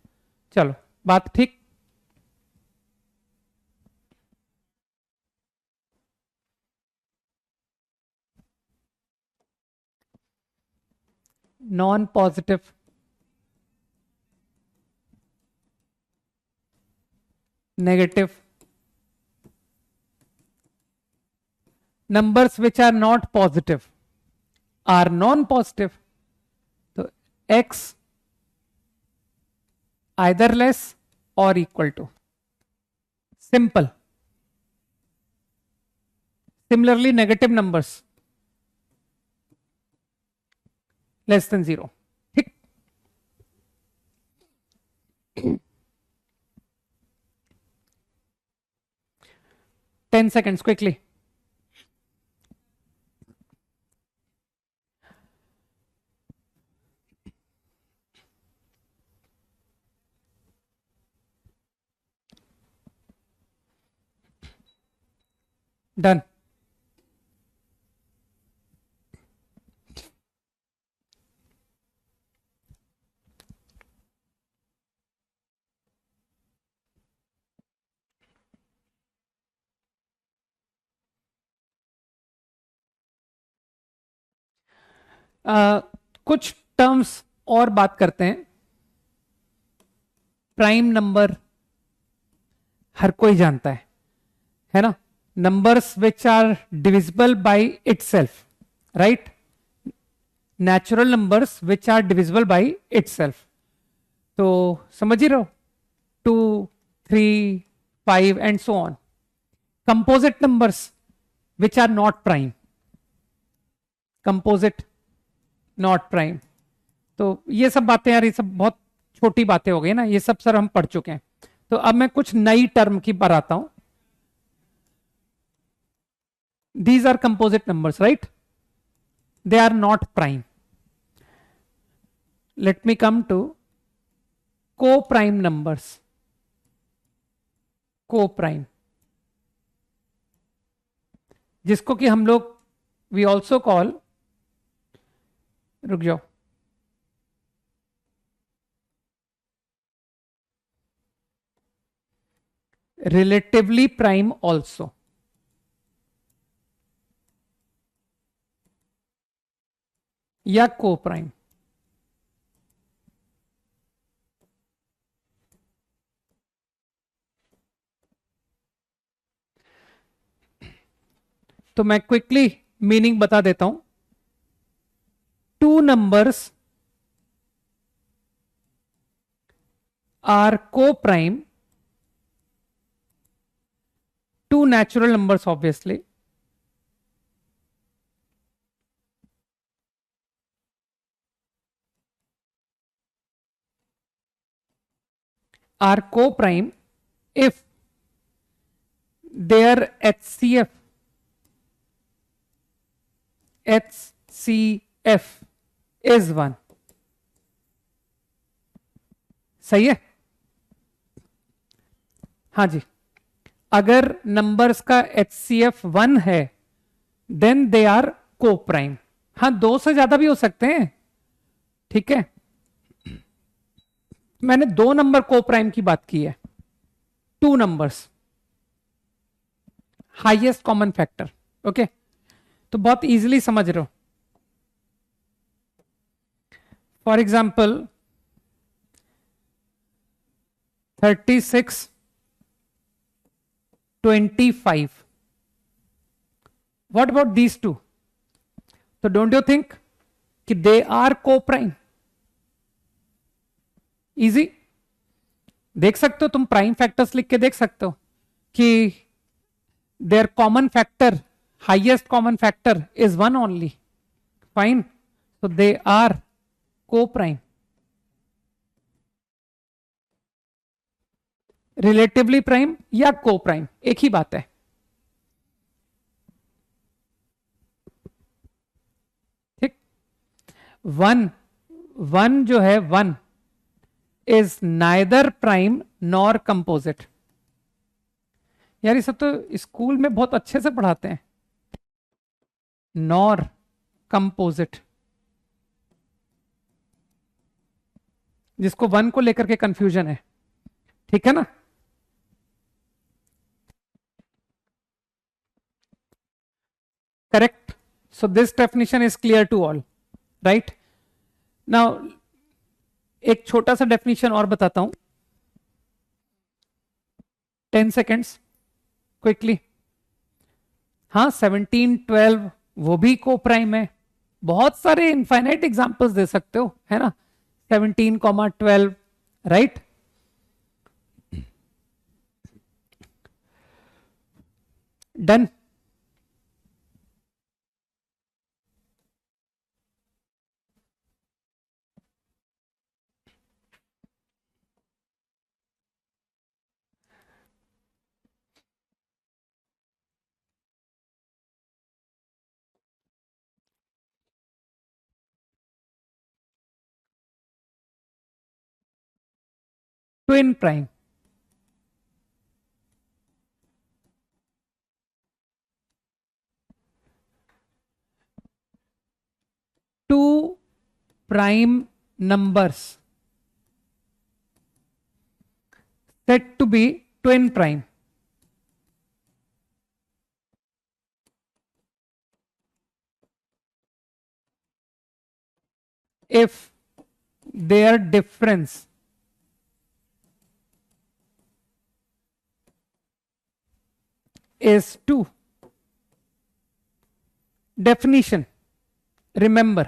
चलो, बात ठीक। Non positive, negative, numbers which are not positive are non-positive. तो x either less or equal to, simple. Similarly, negative numbers less than 0. ठीक, 10 seconds quickly. Done. कुछ terms और बात करते हैं। प्राइम नंबर हर कोई जानता है ना। Numbers which are divisible by itself, right. Natural numbers which are divisible by itself, तो समझ ही रहो, 2, 3, 5 and so on. Composite numbers which are not prime, composite not prime. तो ये सब बातें यार, ये सब बहुत छोटी बातें हो गई ना, ये सब सर हम पढ़ चुके हैं। तो अब मैं कुछ नई टर्म की पर आता हूं. These are composite numbers, right? They are not prime. Let me come to co-prime numbers. Co-prime, जिसको कि हम लोग we also call, रुक जाओ, relatively prime also. या co-prime. तो मैं क्विकली मीनिंग बता देता हूं. Two numbers are co-prime. Two natural numbers, obviously. Are co-prime if their HCF is 1. सही है. हाँ जी, अगर नंबर्स का HCF 1 है देन दे आर को-प्राइम. हाँ, 2 से ज्यादा भी हो सकते हैं. ठीक है, मैंने 2 नंबर को-प्राइम की बात की है. 2 numbers, highest common factor. Okay, तो बहुत इजीली समझ रहे हो. For example 36, 25. What about these two? So don't you think कि they are co-prime? Easy. देख सकते हो तुम, प्राइम फैक्टर्स लिख के देख सकते हो कि their common factor, highest common factor is 1 only. Fine. So they are co-prime. Relatively prime या को प्राइम एक ही बात है. ठीक. 1 जो है 1 is neither prime nor composite. यार ये सब तो स्कूल में बहुत अच्छे से पढ़ाते हैं. नॉर कंपोजिट, जिसको 1 को लेकर के कंफ्यूजन है. ठीक है ना. Correct. So this definition is clear to all, right? Now एक छोटा सा डेफिनेशन और बताता हूं. 10 seconds क्विकली. हाँ, 17, 12 वो भी को प्राइम है. बहुत सारे इनफाइनाइट एग्जांपल्स दे सकते हो, है ना. 17, 12, right. Done. Twin prime. Two prime numbers said to be twin prime. If their difference is 2. Definition, remember,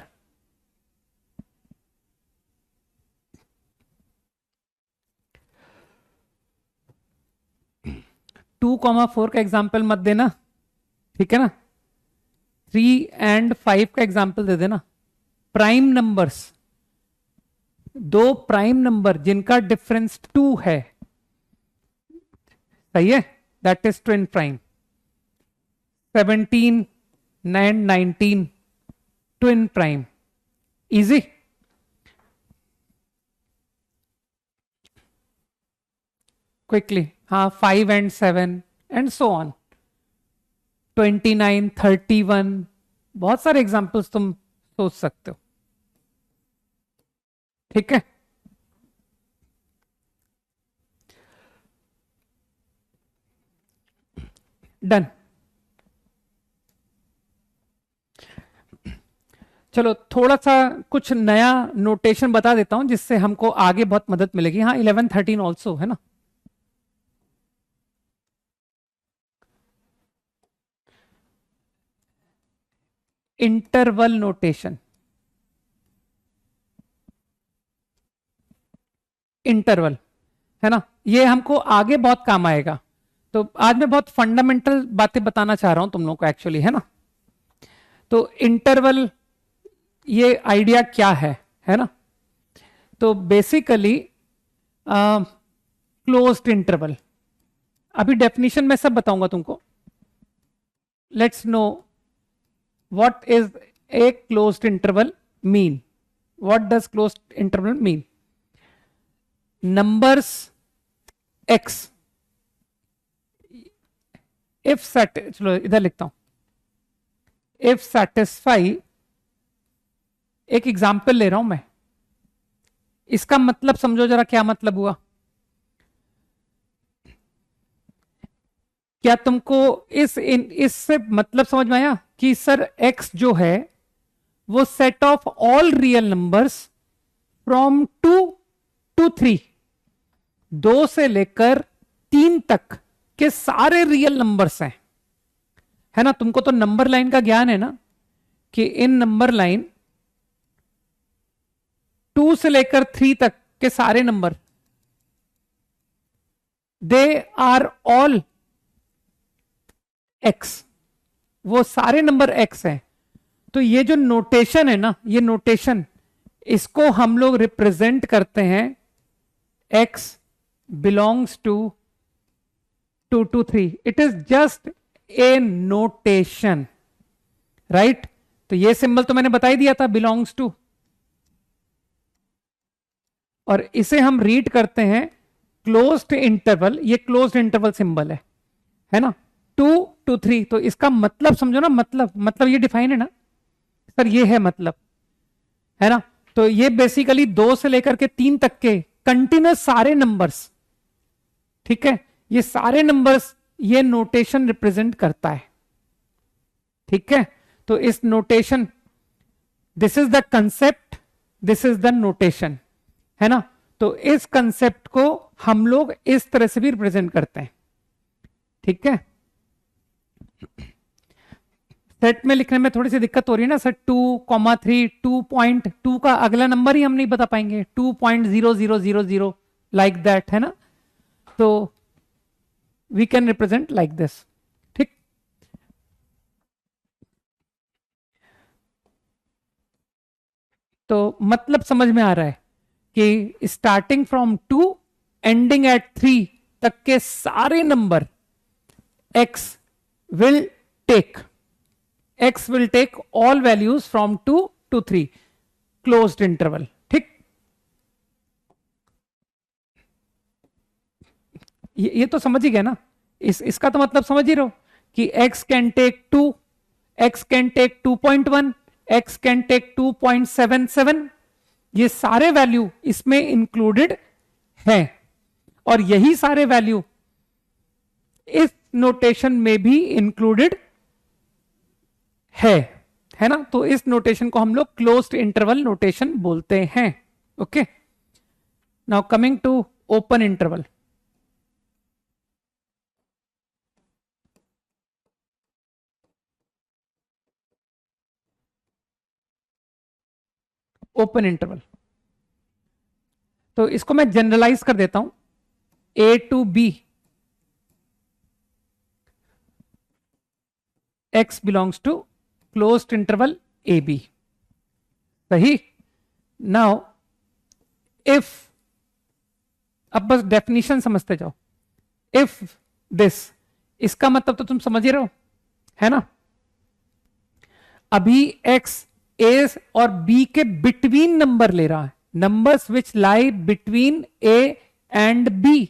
2,4 का एग्जाम्पल मत देना. ठीक है ना. 3 and 5 का एग्जाम्पल दे देना. प्राइम नंबर्स, 2 प्राइम नंबर जिनका डिफरेंस 2 है, सही है, that is twin prime. 17 and 19 twin prime, easy. Quickly, हाँ 5 and 7 एंड सो ऑन, 29, 31, बहुत सारे एग्जाम्पल्स तुम सोच सकते हो। ठीक है, डन। चलो थोड़ा सा कुछ नया नोटेशन बता देता हूं जिससे हमको आगे बहुत मदद मिलेगी। हाँ 11, 13 ऑल्सो है ना। इंटरवल नोटेशन, इंटरवल है ना, ये हमको आगे बहुत काम आएगा। तो आज मैं बहुत फंडामेंटल बातें बताना चाह रहा हूं तुम लोगों को एक्चुअली, है ना। तो इंटरवल, ये आइडिया क्या है ना। तो बेसिकली क्लोज्ड इंटरवल, अभी डेफिनेशन में सब बताऊंगा तुमको। Let's know what is a closed interval mean. What does closed interval mean? Numbers x, if set, चलो इधर लिखता हूं, इफ सेटिस्फाई, एक एग्जाम्पल ले रहा हूं मैं, इसका मतलब समझो जरा, क्या मतलब हुआ। क्या तुमको इससे मतलब समझ में आया कि सर x जो है वो set of all real numbers from 2 to 3, 2 से लेकर 3 तक के सारे रियल नंबर्स हैं, है ना। तुमको तो नंबर लाइन का ज्ञान है ना, कि इन नंबर लाइन 2 से लेकर 3 तक के सारे number, they are all x, वो सारे नंबर एक्स हैं। तो ये जो नोटेशन है ना, ये नोटेशन, इसको हम लोग रिप्रेजेंट करते हैं x belongs to 2 to 3, it is just a notation, right? तो ये सिंबल तो मैंने बता ही दिया था, belongs to, और इसे हम रीड करते हैं क्लोज्ड इंटरवल, ये क्लोज्ड इंटरवल सिंबल है ना, 2 to 3। तो इसका मतलब समझो ना, मतलब ये डिफाइन है ना सर, ये है मतलब, है ना। तो ये बेसिकली 2 से लेकर के 3 तक के कंटिन्यूस सारे नंबर्स, ठीक है, ये सारे नंबर्स ये नोटेशन रिप्रेजेंट करता है। ठीक है, तो इस notation, this is the concept, this is the notation, है ना। तो इस कंसेप्ट को हम लोग इस तरह से भी रिप्रेजेंट करते हैं। ठीक है, सेट में लिखने में थोड़ी सी दिक्कत हो रही है ना सर, 2,3, 2.2 का अगला नंबर ही हम नहीं बता पाएंगे, 2.0000 लाइक दैट, है ना। तो we can represent like this. ठीक, तो मतलब समझ में आ रहा है कि स्टार्टिंग फ्रॉम 2 एंडिंग एट 3 तक के सारे number x will take all values from 2 to 3, closed interval। ठीक, ये तो समझ ही गए ना, इसका तो मतलब समझ ही रहो कि x can take 2, x can take 2.1, x can take 2.77, ये सारे वैल्यू इसमें इंक्लूडेड है, और यही सारे वैल्यू इस नोटेशन में भी इंक्लूडेड है ना। तो इस नोटेशन को हम लोग क्लोज्ड इंटरवल नोटेशन बोलते हैं। Okay, now coming to open interval. Open interval, तो इसको मैं जनरलाइज कर देता हूं, a to b, x belongs to closed interval AB। सही। नाउ इफ, अब बस डेफिनेशन समझते जाओ, इफ दिस, इसका मतलब तो तुम समझ ही रहे हो, है ना। अभी x a और b के बिटवीन नंबर ले रहा है, numbers which lie between a and b,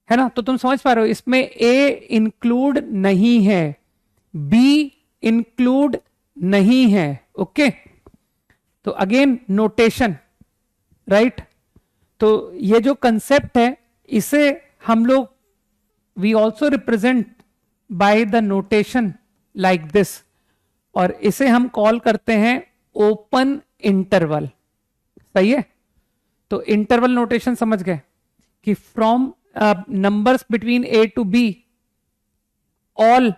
है ना। तो तुम समझ पा रहे हो, इसमें a इंक्लूड नहीं है, b इंक्लूड नहीं है, ओके। तो अगेन नोटेशन, राइट। तो ये जो कंसेप्ट है इसे हम लोग we also represent by the notation like this, और इसे हम कॉल करते हैं ओपन इंटरवल, सही है। तो इंटरवल नोटेशन समझ गए कि from numbers between a to b, all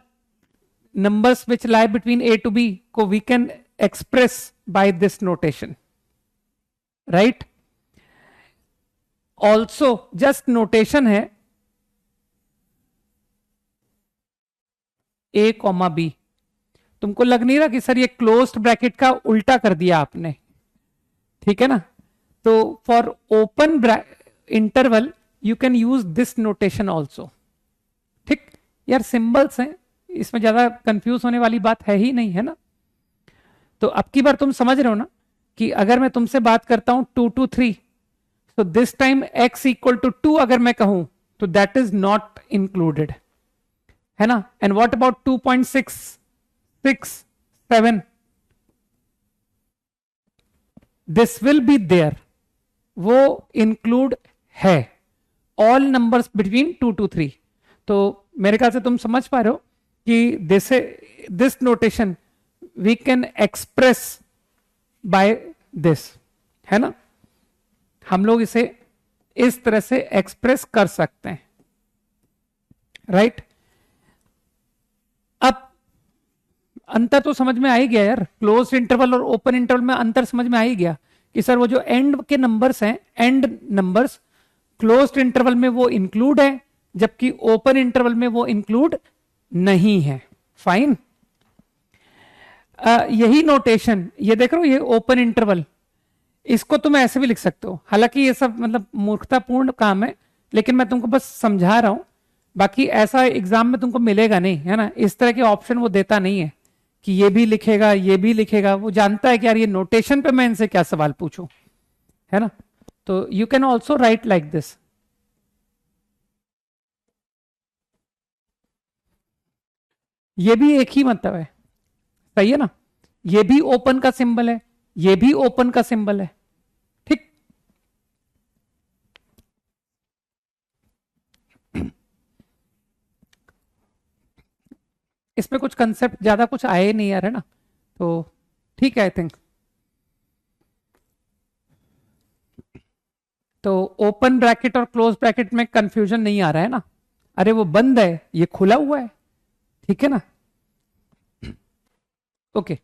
numbers which lie between a to b को we can express by this notation, right। also just notation है a कॉमा b। तुमको लग नहीं रहा कि सर ये क्लोज्ड ब्रैकेट का उल्टा कर दिया आपने, ठीक है ना। तो for open interval you can use this notation also, ठीक। यार सिंबल्स हैं, इसमें ज्यादा कंफ्यूज होने वाली बात है ही नहीं, है ना। तो अब की बार तुम समझ रहे हो ना कि अगर मैं तुमसे बात करता हूं 2 to 3, तो this time x equal to 2 अगर मैं कहूं तो दैट इज नॉट इंक्लूडेड, है ना। And what about 2.6, 6, 7, this will be there, वो इंक्लूड है, ऑल नंबर्स बिटवीन 2 to 3। तो मेरे ख्याल से तुम समझ पा रहे हो कि this notation we can express by this, है ना। हम लोग इसे इस तरह से एक्सप्रेस कर सकते हैं, राइट। अब अंतर तो समझ में आ ही गया यार, क्लोज इंटरवल और ओपन इंटरवल में अंतर समझ में आ ही गया कि सर वो जो एंड के नंबर्स हैं, एंड नंबर्स क्लोज्ड इंटरवल में वो इंक्लूड है, जबकि ओपन इंटरवल में वो इंक्लूड नहीं है, फाइन। यही नोटेशन, ये देख रहे हो, ये ओपन इंटरवल, इसको तुम ऐसे भी लिख सकते हो। हालांकि ये सब मतलब मूर्खतापूर्ण काम है, लेकिन मैं तुमको बस समझा रहा हूं, बाकी ऐसा एग्जाम में तुमको मिलेगा नहीं, है ना। इस तरह के ऑप्शन वो देता नहीं है कि ये भी लिखेगा ये भी लिखेगा, वो जानता है कि यार ये नोटेशन पे मैं इनसे क्या सवाल पूछूं, है ना। तो you can also right like this. ये भी एक ही मतलब है, सही है ना। ये भी ओपन का सिंबल है, ये भी ओपन का सिंबल है, ठीक। इसमें कुछ कंसेप्ट ज्यादा कुछ आए नहीं यार, है ना। तो ठीक है, आई थिंक। तो ओपन ब्रैकेट और क्लोज ब्रैकेट में कंफ्यूजन नहीं आ रहा है ना। अरे वो बंद है, ये खुला हुआ है, ठीक है ना। Okay,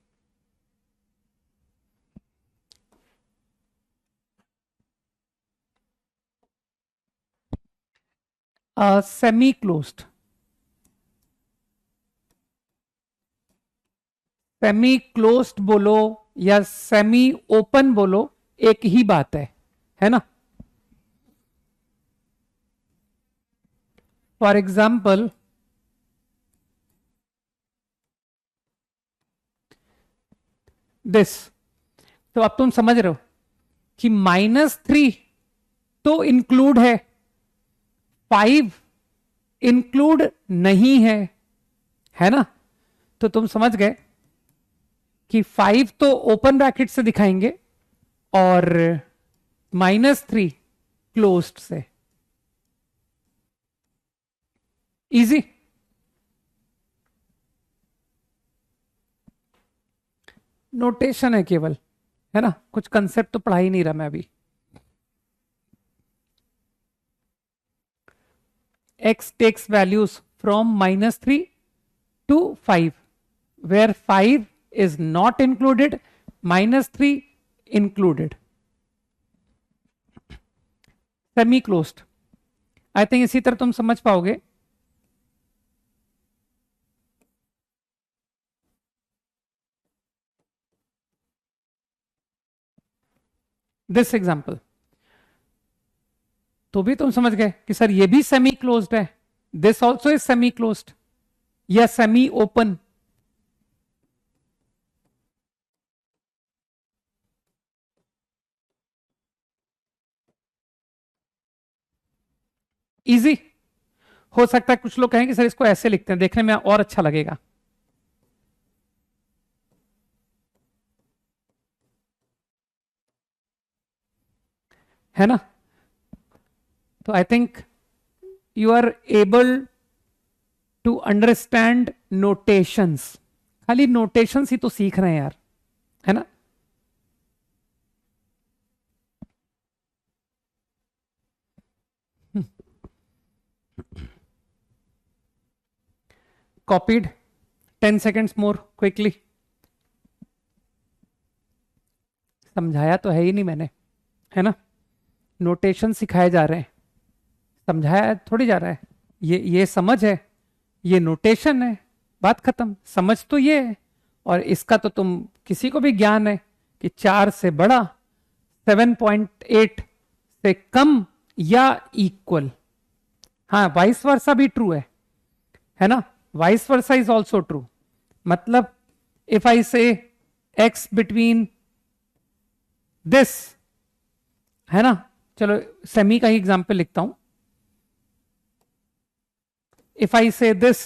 semi closed, semi closed बोलो या सेमी ओपन बोलो, एक ही बात है ना। फॉर एग्जाम्पल दिस, तो अब तुम समझ रहे हो कि -3 तो इंक्लूड है, 5 इंक्लूड नहीं है ना। तो तुम समझ गए कि 5 तो ओपन ब्रैकेट से दिखाएंगे और -3 क्लोज्ड से। इजी, नोटेशन है केवल, है ना। कुछ कंसेप्ट तो पढ़ा ही नहीं रहा मैं अभी। x takes values from -3 to 5, where 5 is not included, -3 included, semi closed. I think इसी तरह तुम समझ पाओगे। दिस एग्जाम्पल तो भी तुम समझ गए कि सर ये भी सेमी क्लोज्ड है, this also is semi closed या सेमी ओपन. इजी हो सकता है. कुछ लोग कहें कि सर इसको ऐसे लिखते हैं, देखने में और अच्छा लगेगा. है ना. तो I think you are able to understand notations. खाली नोटेशंस ही तो सीख रहे हैं यार, है ना. कॉपीड. 10 seconds more quickly. समझाया तो है ही नहीं मैंने, है ना. नोटेशन सिखाए जा रहे हैं, समझाया थोड़ी जा रहा है. ये समझ है, ये नोटेशन है, बात खत्म. समझ तो ये है, और इसका तो तुम किसी को भी ज्ञान है कि 4 से बड़ा, 7.8 से कम या इक्वल. हाँ, वाइस वर्सा भी ट्रू है ना. Vice versa is also true. मतलब इफ आई से एक्स बिटवीन दिस, है ना. चलो सेमी का ही एग्जाम्पल लिखता हूं. इफ आई से दिस,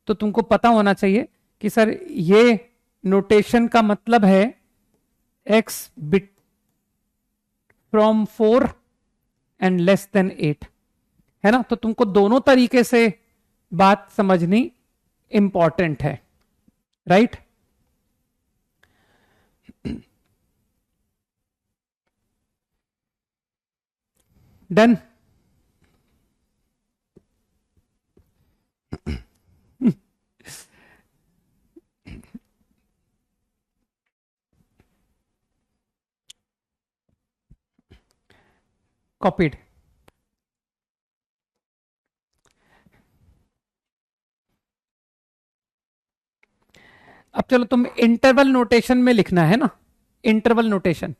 तो तुमको पता होना चाहिए कि सर ये नोटेशन का मतलब है x bit from 4 and less than 8, है ना. तो तुमको दोनों तरीके से बात समझनी इंपॉर्टेंट है, राइट. डन. कॉपीड. अब चलो तुम इंटरवल नोटेशन में लिखना है ना. Interval notation,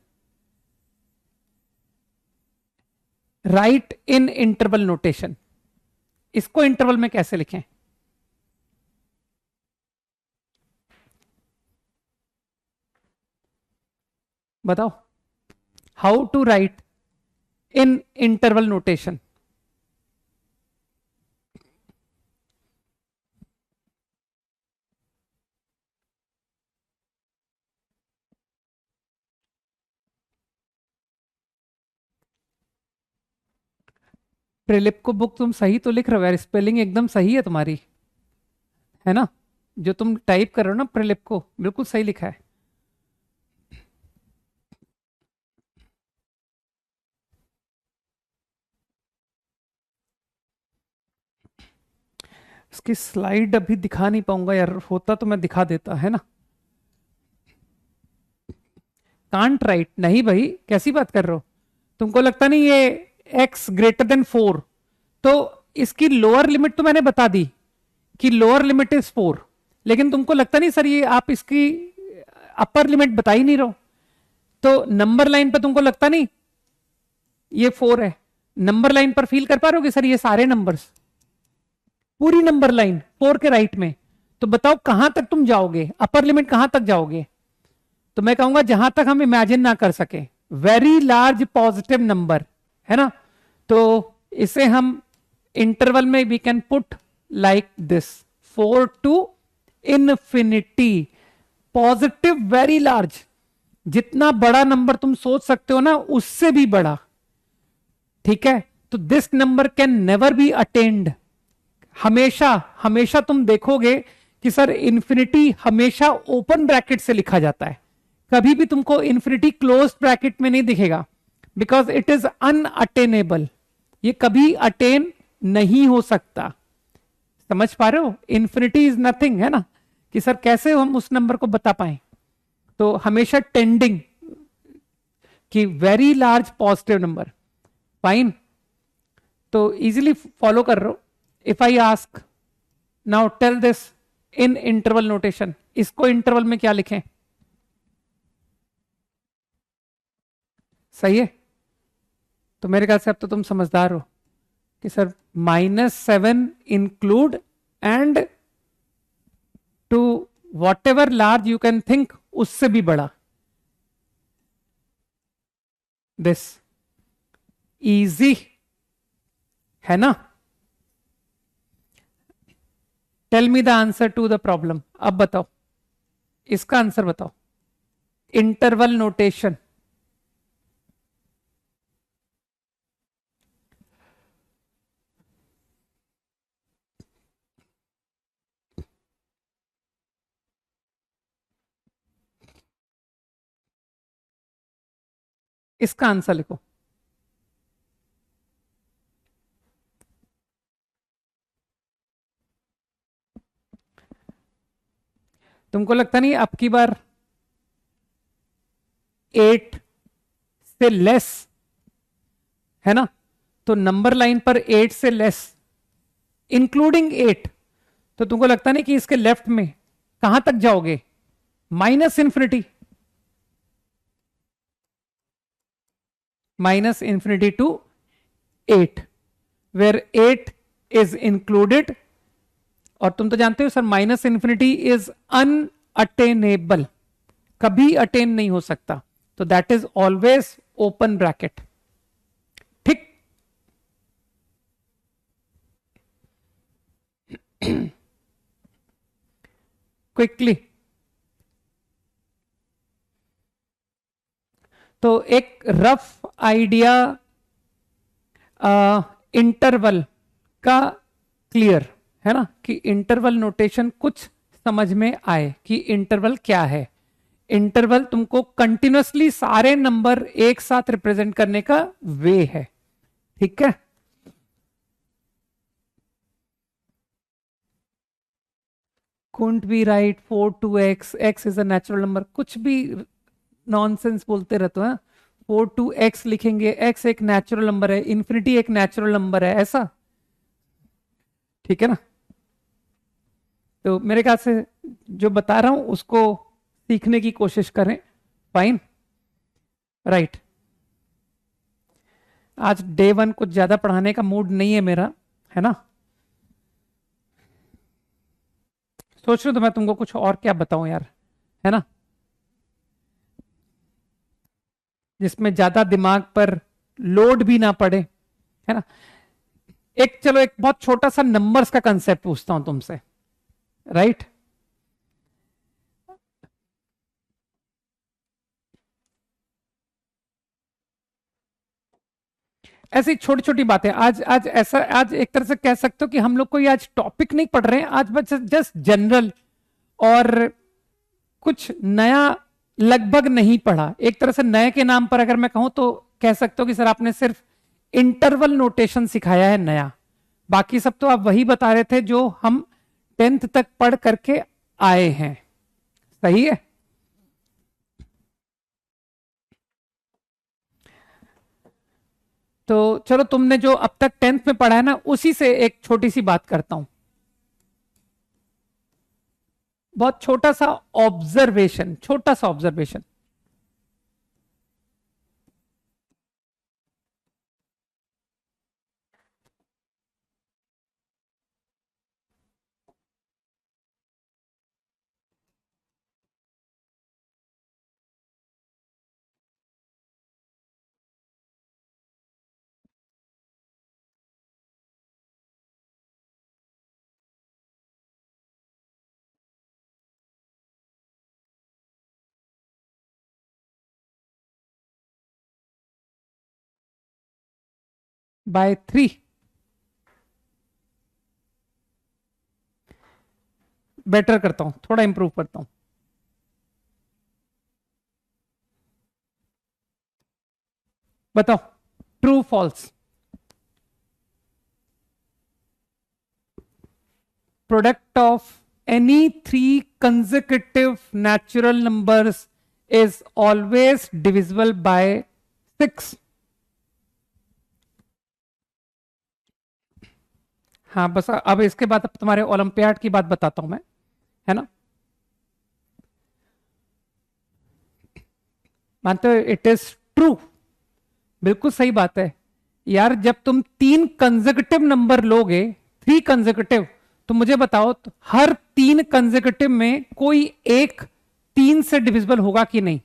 write in interval notation. इसको इंटरवल में कैसे लिखें? बताओ. How to write in interval notation. प्रिलिप को बुक तुम सही तो लिख रहे हो यार, स्पेलिंग एकदम सही है तुम्हारी, है ना. जो तुम टाइप कर रहे हो ना प्रिलिप को, बिल्कुल सही लिखा है. इसकी स्लाइड अभी दिखा नहीं पाऊंगा यार, होता तो मैं दिखा देता, है ना. कांट राइट नहीं भाई, कैसी बात कर रहे हो. तुमको लगता नहीं ये x ग्रेटर देन 4, तो इसकी लोअर लिमिट तो मैंने बता दी कि लोअर लिमिट इज 4, लेकिन तुमको लगता नहीं सर ये आप इसकी अपर लिमिट बता ही नहीं रहो. तो नंबर लाइन पर तुमको लगता नहीं ये 4 है. नंबर लाइन पर फील कर पा रहे हो कि सर ये सारे नंबर्स, पूरी नंबर लाइन 4 के राइट में. तो बताओ कहां तक तुम जाओगे, अपर लिमिट कहां तक जाओगे. तो मैं कहूंगा जहां तक हम इमेजिन ना कर सके, वेरी लार्ज पॉजिटिव नंबर, है ना. तो इसे हम इंटरवल में we can put like this, 4 to infinity. Positive very large, जितना बड़ा नंबर तुम सोच सकते हो ना उससे भी बड़ा, ठीक है. तो this number can never be attend. हमेशा हमेशा तुम देखोगे कि सर इंफिनिटी हमेशा ओपन ब्रैकेट से लिखा जाता है, कभी भी तुमको इंफिनिटी क्लोज ब्रैकेट में नहीं दिखेगा, बिकॉज इट इज अनअटेनेबल. ये कभी अटेन नहीं हो सकता. समझ पा रहे हो, इंफिनिटी इज नथिंग, है ना. कि सर कैसे हम उस नंबर को बता पाए. तो हमेशा टेंडिंग कि very large positive number. Fine, तो इजीली फॉलो कर रहे हो. If I ask now tell this in interval notation, इसको इंटरवल में क्या लिखें. सही है. तो मेरे ख्याल से अब तो तुम समझदार हो. कि sir -7 include and to whatever large you can think, उससे भी बड़ा, दिस इजी है ना। Tell me the answer to the problem. अब बताओ, इसका आंसर बताओ। इंटरवल नोटेशन, इसका आंसर लिखो। तुमको लगता नहीं अब की बार 8 से लेस है ना, तो नंबर लाइन पर 8 से लेस इंक्लूडिंग 8, तो तुमको लगता नहीं कि इसके लेफ्ट में कहां तक जाओगे? -Infinity, -infinity to 8, where 8 is included. और तुम तो जानते हो सर, -इन्फिनिटी इज अनअटेनेबल, कभी अटेन नहीं हो सकता, तो that is always open bracket. ठीक। क्विकली, तो एक रफ आइडिया इंटरवल का क्लियर है ना, कि इंटरवल नोटेशन कुछ समझ में आए कि इंटरवल क्या है। इंटरवल तुमको कंटिन्यूसली सारे नंबर एक साथ रिप्रेजेंट करने का वे है, ठीक है। Can't be right 4 to x, x is a natural number, कुछ भी नॉनसेंस बोलते रहते हैं। 4 टू एक्स लिखेंगे, एक्स एक नेचुरल नंबर है, इन्फिनिटी एक नेचुरल नंबर है, ऐसा, ठीक है ना। तो मेरे ख्याल से जो बता रहा हूं उसको सीखने की कोशिश करें। Fine, right. आज डे 1 कुछ ज्यादा पढ़ाने का मूड नहीं है मेरा, है ना। सोच रहा हूं तो मैं तुमको कुछ और क्या बताऊं यार, है ना, जिसमें ज्यादा दिमाग पर लोड भी ना पड़े, है ना। एक चलो एक बहुत छोटा सा नंबर्स का कंसेप्ट पूछता हूं तुमसे, राइट। ऐसी छोटी छोटी बातें, आज आज ऐसा, आज एक तरह से कह सकते हो कि हम लोग कोई आज टॉपिक नहीं पढ़ रहे हैं, आज बस जस्ट जनरल, और कुछ नया लगभग नहीं पढ़ा। एक तरह से नए के नाम पर अगर मैं कहूं तो कह सकते हो कि सर आपने सिर्फ इंटरवल नोटेशन सिखाया है नया, बाकी सब तो आप वही बता रहे थे जो हम 10th तक पढ़ करके आए हैं, सही है। तो चलो तुमने जो अब तक 10th में पढ़ा है ना, उसी से एक छोटी सी बात करता हूं, बहुत छोटा सा ऑब्जर्वेशन, छोटा सा ऑब्जर्वेशन। बाय 3, बेटर करता हूं, थोड़ा इंप्रूव करता हूं। बताओ, true false. Product of any 3 consecutive natural numbers is always divisible by 6। हाँ बस अब इसके बाद अब तुम्हारे ओलंपियाड की बात बताता हूं मैं, है ना। मानते हो इट इज ट्रू, बिल्कुल सही बात है यार जब तुम 3 कंसेक्यूटिव नंबर लोगे, 3 कंसेक्यूटिव, तो मुझे बताओ तो हर 3 कंसेक्यूटिव में कोई एक 3 से डिविजिबल होगा कि नहीं?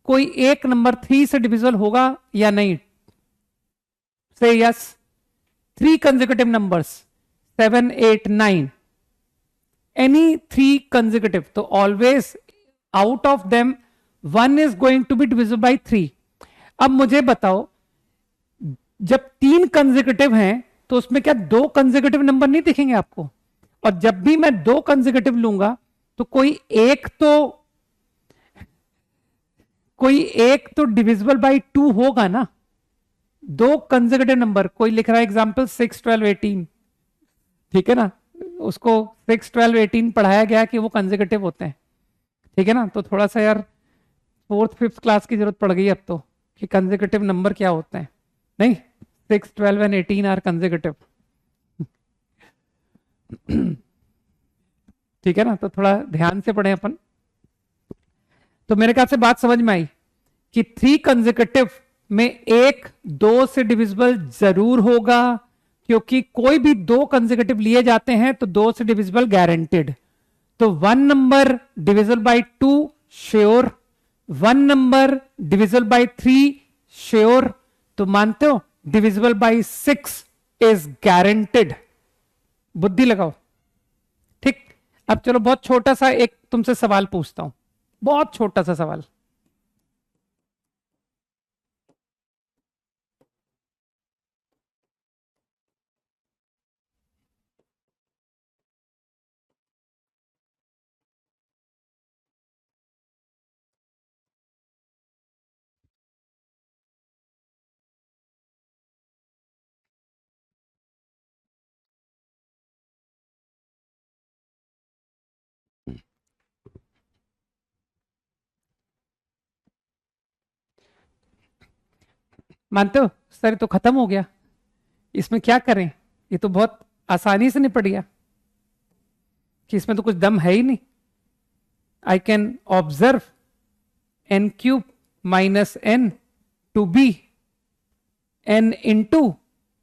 कोई एक नंबर 3 से डिविजिबल होगा या नहीं? Say yes. 3 consecutive numbers 7, 8, 9, any 3 consecutive, तो always out of them 1 is going to be divisible by 3। अब मुझे बताओ, जब 3 कंसेक्यूटिव हैं तो उसमें क्या 2 कंसेक्यूटिव नंबर नहीं दिखेंगे आपको? और जब भी मैं 2 कंसेक्यूटिव लूंगा तो कोई एक तो डिविजिबल बाई 2 होगा ना। 2 कंसेक्यूटिव नंबर, कोई लिख रहा है एग्जाम्पल 6, 12, 18, ठीक है ना, उसको 6, 12, 18 पढ़ाया गया कि वो कंसेक्यूटिव होते हैं, ठीक है ना। तो थोड़ा सा यार 4th, 5th क्लास की जरूरत पड़ गई अब तो, कि कंसेक्यूटिव नंबर क्या होते हैं। नहीं, 6, 12 एंड 18 आर कंसेक्यूटिव। ठीक है ना, तो थोड़ा ध्यान से पढ़ें अपन। तो मेरे ख्याल से बात समझ में आई कि 3 कंसेक्यूटिव में एक 2 से डिविजिबल जरूर होगा, क्योंकि कोई भी 2 कंसेक्यूटिव लिए जाते हैं तो 2 से डिविजिबल गारंटेड। तो 1 number divisible by 2 sure, 1 number divisible by 3 sure, तो मानते हो डिविजिबल बाई 6 इज गारंटेड। बुद्धि लगाओ। ठीक, अब चलो बहुत छोटा सा एक तुमसे सवाल पूछता हूं, बहुत छोटा सा सवाल। मानते हो सर तो खत्म हो गया, इसमें क्या करें? ये तो बहुत आसानी से निपट गया, कि इसमें तो कुछ दम है ही नहीं। I can observe n³ minus n to be n into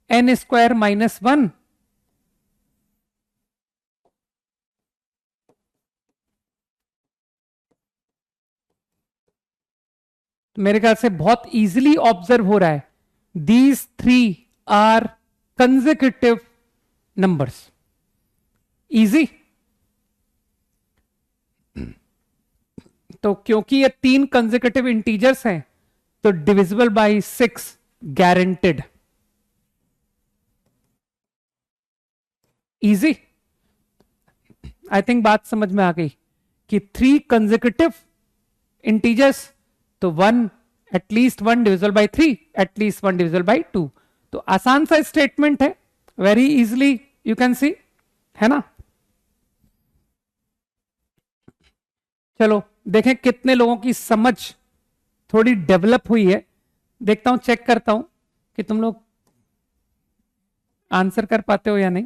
n² -1। मेरे ख्याल से बहुत इजीली ऑब्जर्व हो रहा है, these 3 are consecutive numbers. Easy. तो क्योंकि ये 3 कंसेक्यूटिव इंटीजर्स हैं तो divisible by 6 guaranteed. Easy. I think बात समझ में आ गई कि 3 कंसेक्यूटिव इंटीजर्स, तो 1, at least 1 divisible by 3, at least 1 divisible by 2। तो आसान सा स्टेटमेंट है, very easily you can see, है ना। चलो देखें कितने लोगों की समझ थोड़ी डेवलप हुई है। देखता हूं, चेक करता हूं कि तुम लोग आंसर कर पाते हो या नहीं।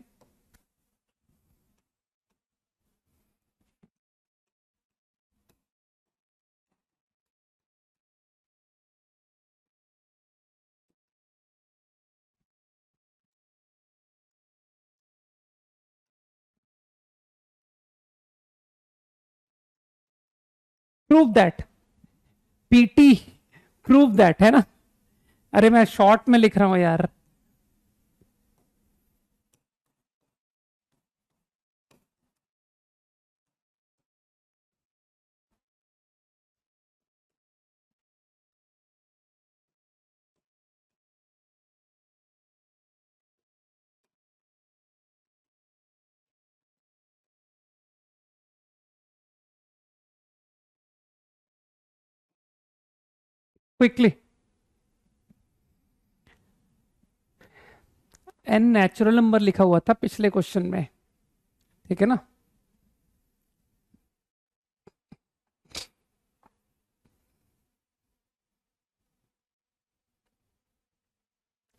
Prove that, PT, prove that, है ना। अरे मैं शॉर्ट में लिख रहा हूं यार। क्विकली, एन नेचुरल नंबर लिखा हुआ था पिछले क्वेश्चन में, ठीक है ना।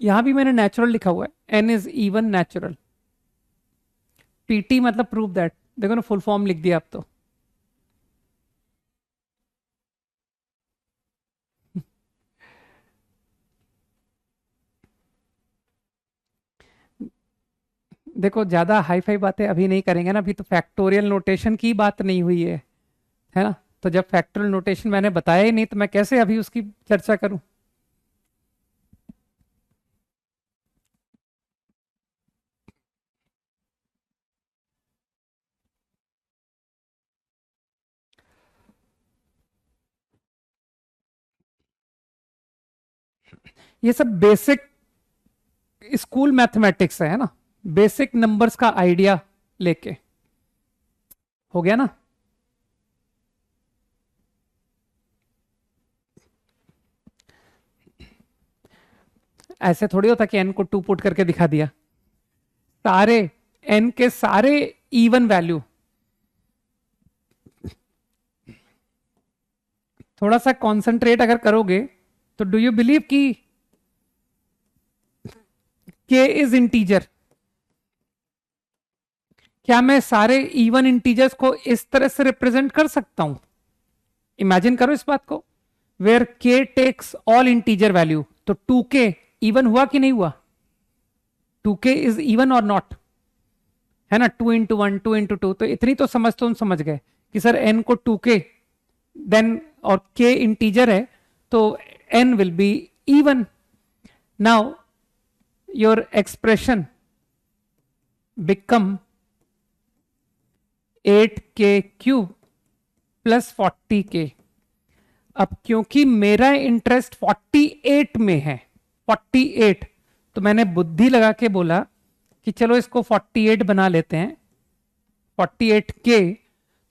यहां भी मैंने नेचुरल लिखा हुआ है, n is even natural. PT मतलब प्रूव दैट, देखो ना फुल फॉर्म लिख दिया अब तो। देखो ज्यादा हाई फाई बातें अभी नहीं करेंगे ना, अभी तो फैक्टोरियल नोटेशन की बात नहीं हुई है ना। तो जब फैक्टोरियल नोटेशन मैंने बताया ही नहीं तो मैं कैसे अभी उसकी चर्चा करूं। ये सब बेसिक स्कूल मैथमेटिक्स है ना, बेसिक नंबर्स का आइडिया लेके हो गया ना। ऐसे थोड़ी होता कि एन को 2 पुट करके दिखा दिया। सारे एन के सारे इवन वैल्यू, थोड़ा सा कंसंट्रेट अगर करोगे तो डू यू बिलीव कि के इज इंटीजर? क्या मैं सारे इवन इंटीजर्स को इस तरह से रिप्रेजेंट कर सकता हूं? इमेजिन करो इस बात को, वेयर के टेक्स ऑल इंटीजर वैल्यू। तो 2k इवन हुआ कि नहीं हुआ? 2k इज इवन और नॉट, है ना। 2 into 1 2 into 2, तो इतनी तो समझ तो हम समझ गए कि सर n को 2k देन और k इंटीजर है तो n will be even. Now your expression become 8k cube plus 40k। अब क्योंकि मेरा इंटरेस्ट 48 में है, 48, तो मैंने बुद्धि लगा के बोला कि चलो इसको 48 बना लेते हैं, 48k।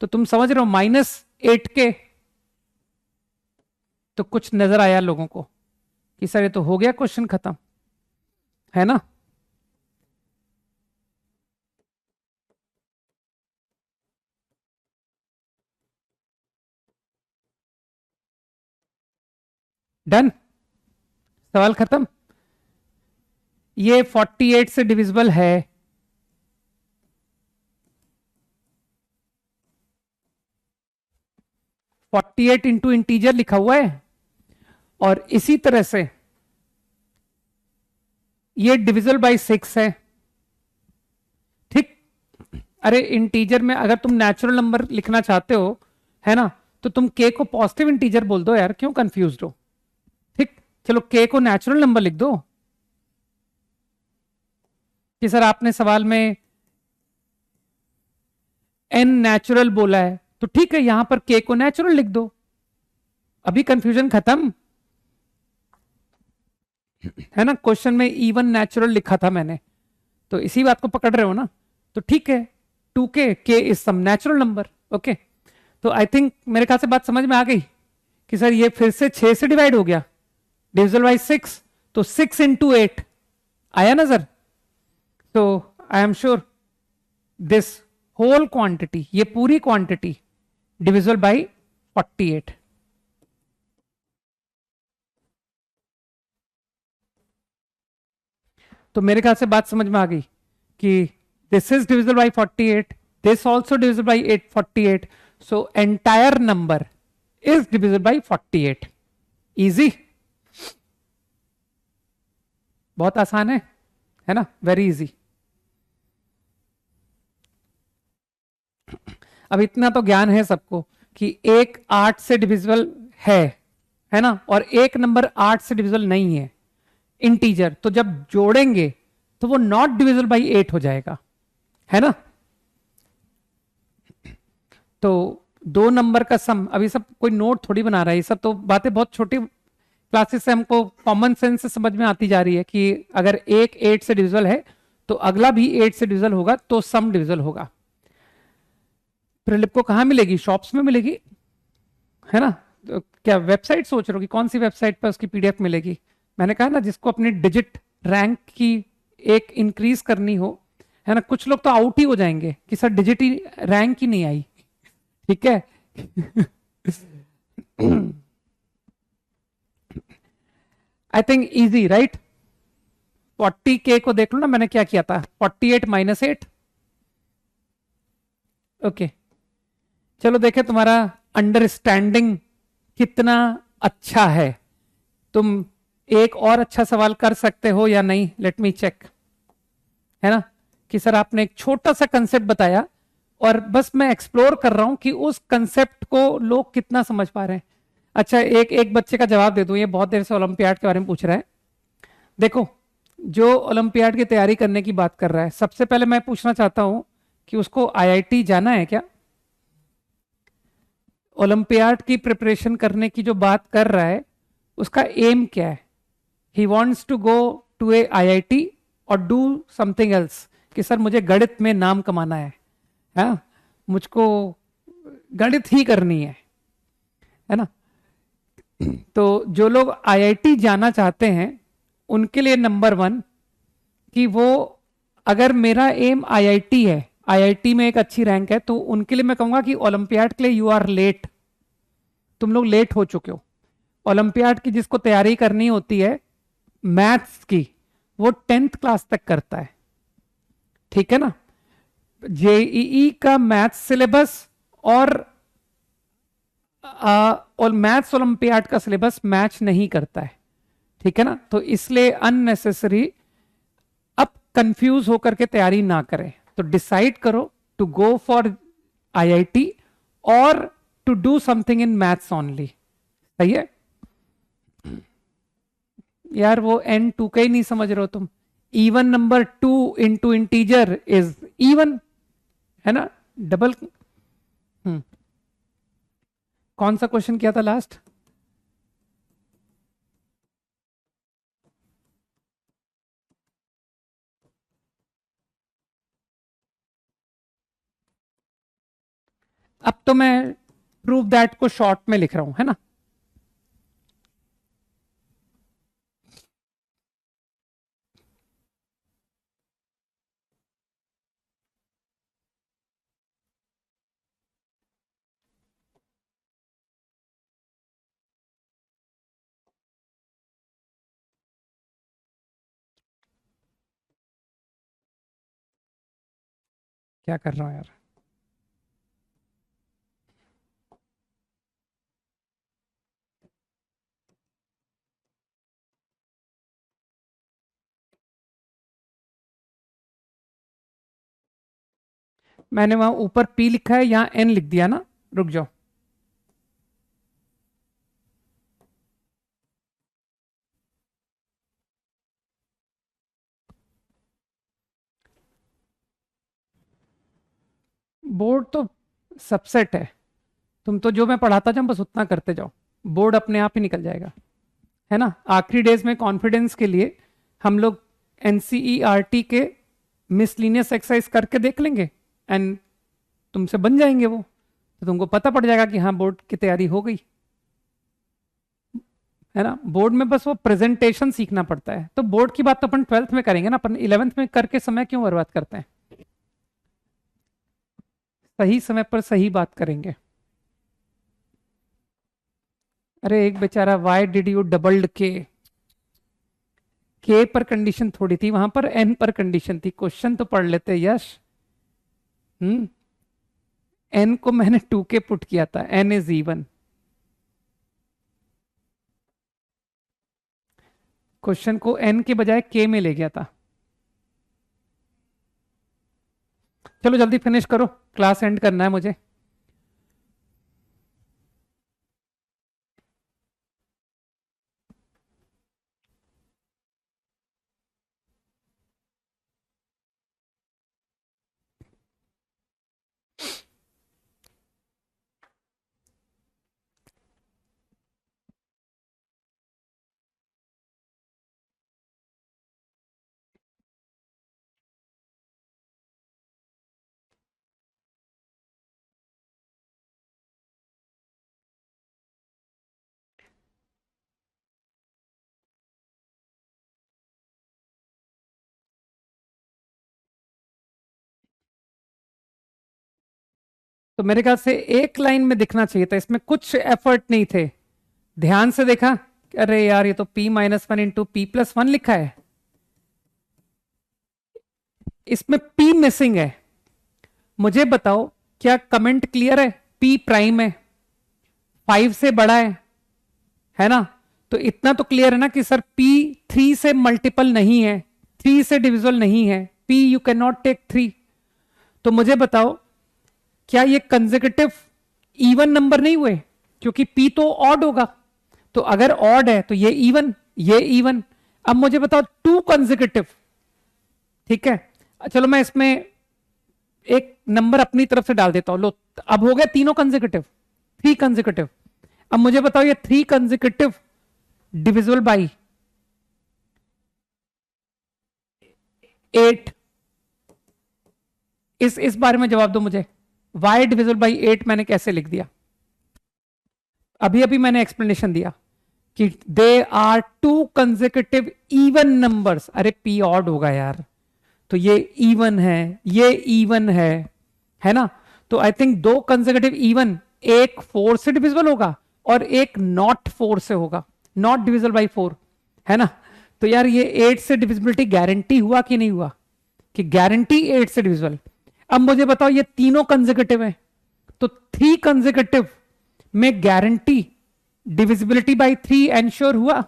तो तुम समझ रहे हो -8k। तो कुछ नजर आया लोगों को कि सर ये तो हो गया क्वेश्चन खत्म, है ना। डन, सवाल खत्म। ये 48 से डिविजिबल है। 48 इंटू इंटीजर लिखा हुआ है और इसी तरह से ये डिविजिबल बाय 6 है। ठीक। अरे इंटीजर में अगर तुम नेचुरल नंबर लिखना चाहते हो, है ना, तो तुम के को पॉजिटिव इंटीजर बोल दो यार, क्यों कंफ्यूज हो। ठीक, चलो के को नेचुरल नंबर लिख दो कि सर आपने सवाल में एन नेचुरल बोला है तो ठीक है, यहां पर के को नेचुरल लिख दो, अभी कंफ्यूजन खत्म, है ना। क्वेश्चन में इवन नेचुरल लिखा था मैंने, तो इसी बात को पकड़ रहे हो ना। तो ठीक है, 2k, k is some natural number. Okay, तो आई थिंक मेरे ख्याल से बात समझ में आ गई कि सर ये फिर से 6 से डिवाइड हो गया, डिविजिबल बाय 6, तो 6 into 8 आया ना सर। तो I am sure this whole quantity, ये पूरी क्वांटिटी डिविजिबल बाय 48। तो मेरे ख्याल से बात समझ में आ गई कि this is divisible by 48, this also divisible by 48, so entire number is divisible by 48। Easy, बहुत आसान है ना, वेरी इजी। अब इतना तो ज्ञान है सबको कि एक 8 से डिविजिबल है ना, और एक नंबर 8 से डिविजिबल नहीं है इंटीजर, तो जब जोड़ेंगे तो वो नॉट डिविजिबल बाई 8 हो जाएगा, है ना। तो दो नंबर का सम, अभी सब कोई नोट थोड़ी बना रहा है, ये सब तो बातें बहुत छोटी क्लासेस से हमको कॉमन सेंस से समझ में आती जा रही है कि अगर एक 8 से डिविजिबल है तो अगला भी 8 से डिविजिबल होगा, तो सम डिविजिबल होगा। प्रिलिप को कहां मिलेगी? शॉप्स में मिलेगी, है ना। तो क्या वेबसाइट सोच रहे हो कि कौन सी वेबसाइट पर उसकी पीडीएफ मिलेगी? मैंने कहा ना, जिसको अपनी डिजिट रैंक की एक इंक्रीज करनी हो, है ना। कुछ लोग तो आउट ही हो जाएंगे कि सर डिजिट ही रैंक ही नहीं आई, ठीक है। I think easy right. 40k को देख लो ना, मैंने क्या किया था, 48 - 8। ओके, चलो देखे तुम्हारा अंडरस्टैंडिंग कितना अच्छा है। तुम एक और अच्छा सवाल कर सकते हो या नहीं, लेट मी चेक, है ना। कि सर आपने एक छोटा सा कंसेप्ट बताया और बस मैं एक्सप्लोर कर रहा हूं कि उस कंसेप्ट को लोग कितना समझ पा रहे हैं। अच्छा, एक एक बच्चे का जवाब दे दूं, ये बहुत देर से ओलंपियाड के बारे में पूछ रहा है। देखो, जो ओलंपियाड की तैयारी करने की बात कर रहा है, सबसे पहले मैं पूछना चाहता हूं कि उसको आईआईटी जाना है क्या? ओलंपियाड की प्रिपरेशन करने की जो बात कर रहा है, उसका एम क्या है? He wants to go to a IIT और डू समथिंग एल्स, कि सर मुझे गणित में नाम कमाना है, हाँ, मुझको गणित ही करनी है ना? तो जो लोग आईआईटी जाना चाहते हैं उनके लिए नंबर वन, कि वो, अगर मेरा एम आईआईटी है, आईआईटी में एक अच्छी रैंक है, तो उनके लिए मैं कहूंगा कि ओलंपियाड के लिए यू आर लेट, तुम लोग लेट हो चुके हो। ओलंपियाड की जिसको तैयारी करनी होती है मैथ्स की, वो 10th क्लास तक करता है, ठीक है ना? जेईई का मैथ्स सिलेबस और मैथ्स ओलंपियाड का सिलेबस मैच नहीं करता है, ठीक है ना? तो इसलिए अननेसेसरी अब कंफ्यूज होकर के तैयारी ना करें, तो डिसाइड करो टू गो फॉर आईआईटी और to do something in maths only. सही है यार, वो n2 का ही नहीं समझ रहे हो तुम। Even number 2 into integer is even, है ना? डबल। कौन सा क्वेश्चन किया था लास्ट? अब तो मैं प्रूव दैट को शॉर्ट में लिख रहा हूं, है ना? क्या कर रहा हूं यार? मैंने वहां ऊपर P लिखा है, यहां N लिख दिया ना? रुक जाओ, बोर्ड तो सबसेट है। तुम तो जो मैं पढ़ाता जाऊं बस उतना करते जाओ, बोर्ड अपने आप ही निकल जाएगा, है ना? आखिरी डेज में कॉन्फिडेंस के लिए हम लोग एनसीईआरटी के मिसलिनियस एक्सरसाइज करके देख लेंगे एंड तुमसे बन जाएंगे वो, तो तुमको पता पड़ जाएगा कि हाँ बोर्ड की तैयारी हो गई, है ना? बोर्ड में बस वो प्रेजेंटेशन सीखना पड़ता है। तो बोर्ड की बात तो अपन 12th में करेंगे ना, अपन 11th में करके समय क्यों बर्बाद करते हैं? सही समय पर सही बात करेंगे। अरे एक बेचारा, वाई डिड यू डबल्ड के पर कंडीशन थोड़ी थी, वहां पर एन पर कंडीशन थी। क्वेश्चन तो पढ़ लेते यश। एन को मैंने 2k पुट किया था, एन इज इवन। क्वेश्चन को एन के बजाय के में ले गया था। चलो जल्दी फिनिश करो, क्लास एंड करना है मुझे। तो मेरे ख्याल से एक लाइन में दिखना चाहिए था, इसमें कुछ एफर्ट नहीं थे। ध्यान से देखा, अरे यार ये तो p-1 इंटू p+1 लिखा है, इसमें p मिसिंग है। मुझे बताओ, क्या कमेंट क्लियर है? p प्राइम है, 5 से बड़ा है ना? तो इतना तो क्लियर है ना कि सर p 3 से मल्टीपल नहीं है, 3 से डिविजिबल नहीं है, P you cannot take 3. तो मुझे बताओ क्या ये कंसेक्यूटिव इवन नंबर नहीं हुए, क्योंकि P तो ऑड होगा, तो अगर ऑड है तो ये इवन। अब मुझे बताओ 2 कंसेक्यूटिव, ठीक है, चलो मैं इसमें एक नंबर अपनी तरफ से डाल देता हूं, लो अब हो गया तीनों कंसेक्यूटिव, 3 कंसेक्यूटिव। अब मुझे बताओ ये 3 कंसेक्यूटिव डिविजिबल बाई 8, इस बारे में जवाब दो मुझे, y डिविजिबल बाई 8 मैंने कैसे लिख दिया? अभी अभी मैंने एक्सप्लेनेशन दिया कि they are 2 consecutive even numbers. अरे p ऑड होगा यार, तो ये इवन है, ये इवन है ना? तो आई थिंक 2 कंसेक्यूटिव इवन, एक 4 से डिविजिबल होगा और एक नॉट 4 से होगा, नॉट डिविजिबल बाई 4, है ना? तो यार ये 8 से डिविजिबिलिटी गारंटी हुआ कि नहीं हुआ? कि गारंटी 8 से डिविजिबल। अब मुझे बताओ ये तीनों कंसेक्यूटिव है, तो 3 कंसेक्यूटिव में गारंटी डिविजिबिलिटी बाई 3 एंश्योर हुआ,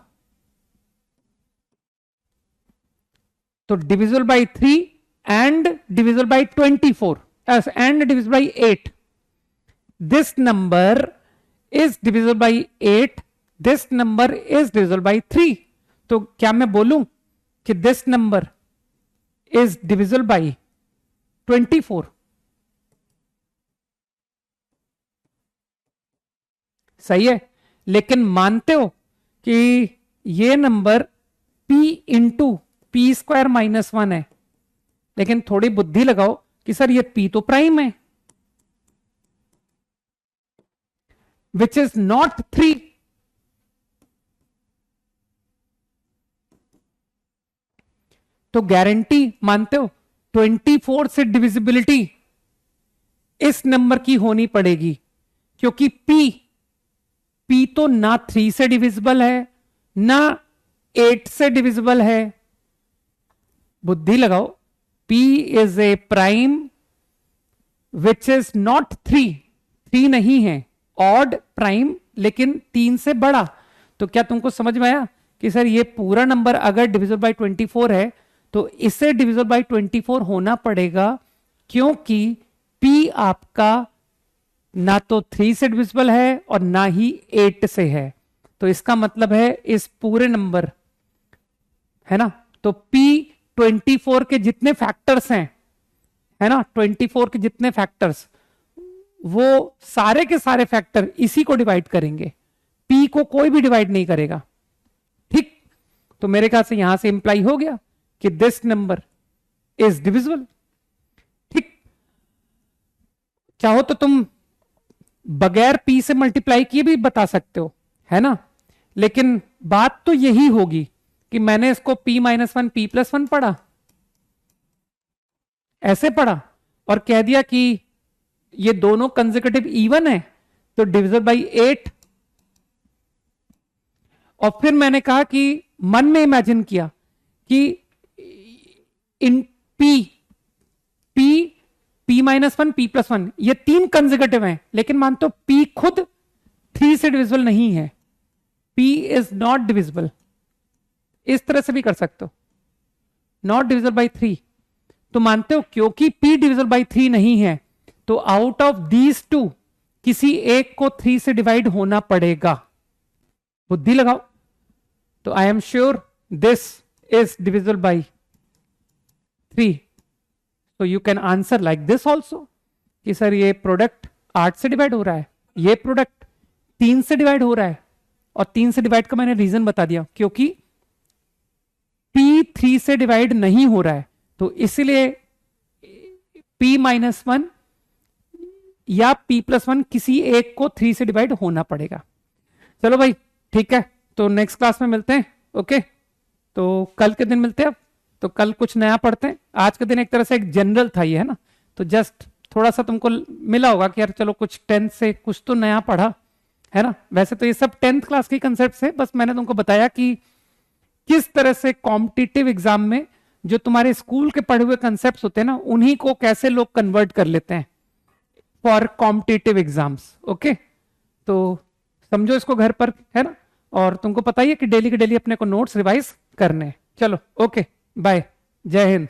तो divisible by 3 and divisible by 24 and divisible by 8, this number is divisible by 8, this number is divisible by 3। तो क्या मैं बोलूं कि this number is divisible by 24? सही है, लेकिन मानते हो कि ये number p into P square minus 1 है, लेकिन थोड़ी बुद्धि लगाओ कि सर ये p तो प्राइम है, विच इज नॉट 3। तो गारंटी मानते हो 24 से डिविजिबिलिटी इस नंबर की होनी पड़ेगी, क्योंकि p तो ना 3 से डिविजिबल है ना 8 से डिविजिबल है। बुद्धि लगाओ, p is a prime which is not 3 नहीं है, ऑड प्राइम लेकिन 3 से बड़ा। तो क्या तुमको समझ में आया कि सर ये पूरा नंबर अगर डिविजिबल बाई 24 है तो इसे डिविजिबल बाई 24 होना पड़ेगा, क्योंकि p आपका ना तो 3 से डिविजिबल है और ना ही 8 से है। तो इसका मतलब है इस पूरे नंबर, है ना, तो p 24 के जितने फैक्टर्स हैं, है ना, 24 के जितने फैक्टर्स, वो सारे के सारे फैक्टर इसी को डिवाइड करेंगे, p को कोई भी डिवाइड नहीं करेगा। ठीक, तो मेरे ख्याल से यहां से इंप्लाई हो गया कि दिस नंबर इज डिविजिबल। ठीक, चाहो तो तुम बगैर p से मल्टीप्लाई किए भी बता सकते हो, है ना, लेकिन बात तो यही होगी कि मैंने इसको p माइनस 1 p प्लस 1 पढ़ा, ऐसे पढ़ा और कह दिया कि ये दोनों कंसेक्यूटिव इवन है तो डिविजिबल बाई 8। और फिर मैंने कहा कि मन में इमेजिन किया कि इन p माइनस 1 p प्लस 1 ये 3 कंसेक्यूटिव हैं, लेकिन मान तो p खुद 3 से डिविजिबल नहीं है, p इज नॉट डिविजिबल। इस तरह से भी कर सकते हो, नॉट डिविजिबल बाई 3। तो मानते हो क्योंकि p डिविजिबल बाई 3 नहीं है तो आउट ऑफ दीज 2 किसी एक को 3 से डिवाइड होना पड़ेगा। बुद्धि लगाओ, तो I am sure this is divisible by 3। तो you can answer like this also कि सर ये प्रोडक्ट 8 से डिवाइड हो रहा है, ये प्रोडक्ट 3 से डिवाइड हो रहा है, और 3 से डिवाइड का मैंने रीजन बता दिया, क्योंकि p 3 से डिवाइड नहीं हो रहा है, तो इसलिए p माइनस 1 या p प्लस 1 किसी एक को 3 से डिवाइड होना पड़ेगा। चलो भाई ठीक है, तो नेक्स्ट क्लास में मिलते हैं। ओके, तो कल के दिन मिलते हैं। अब तो कल कुछ नया पढ़ते हैं। आज का दिन एक तरह से एक जनरल था ये, है ना, तो जस्ट थोड़ा सा तुमको मिला होगा कि यार चलो कुछ 10th से कुछ तो नया पढ़ा, है ना। वैसे तो ये सब 10th क्लास के कंसेप्ट है, बस मैंने तुमको बताया कि किस तरह से कॉम्पिटिटिव एग्जाम में जो तुम्हारे स्कूल के पढ़े हुए कंसेप्ट होते हैं ना, उन्हीं को कैसे लोग कन्वर्ट कर लेते हैं फॉर कॉम्पिटिटिव एग्जाम्स। ओके, तो समझो इसको घर पर, है ना, और तुमको पता ही है कि डेली के डेली अपने को नोट्स रिवाइज करने हैं। चलो ओके, बाय, जय हिंद।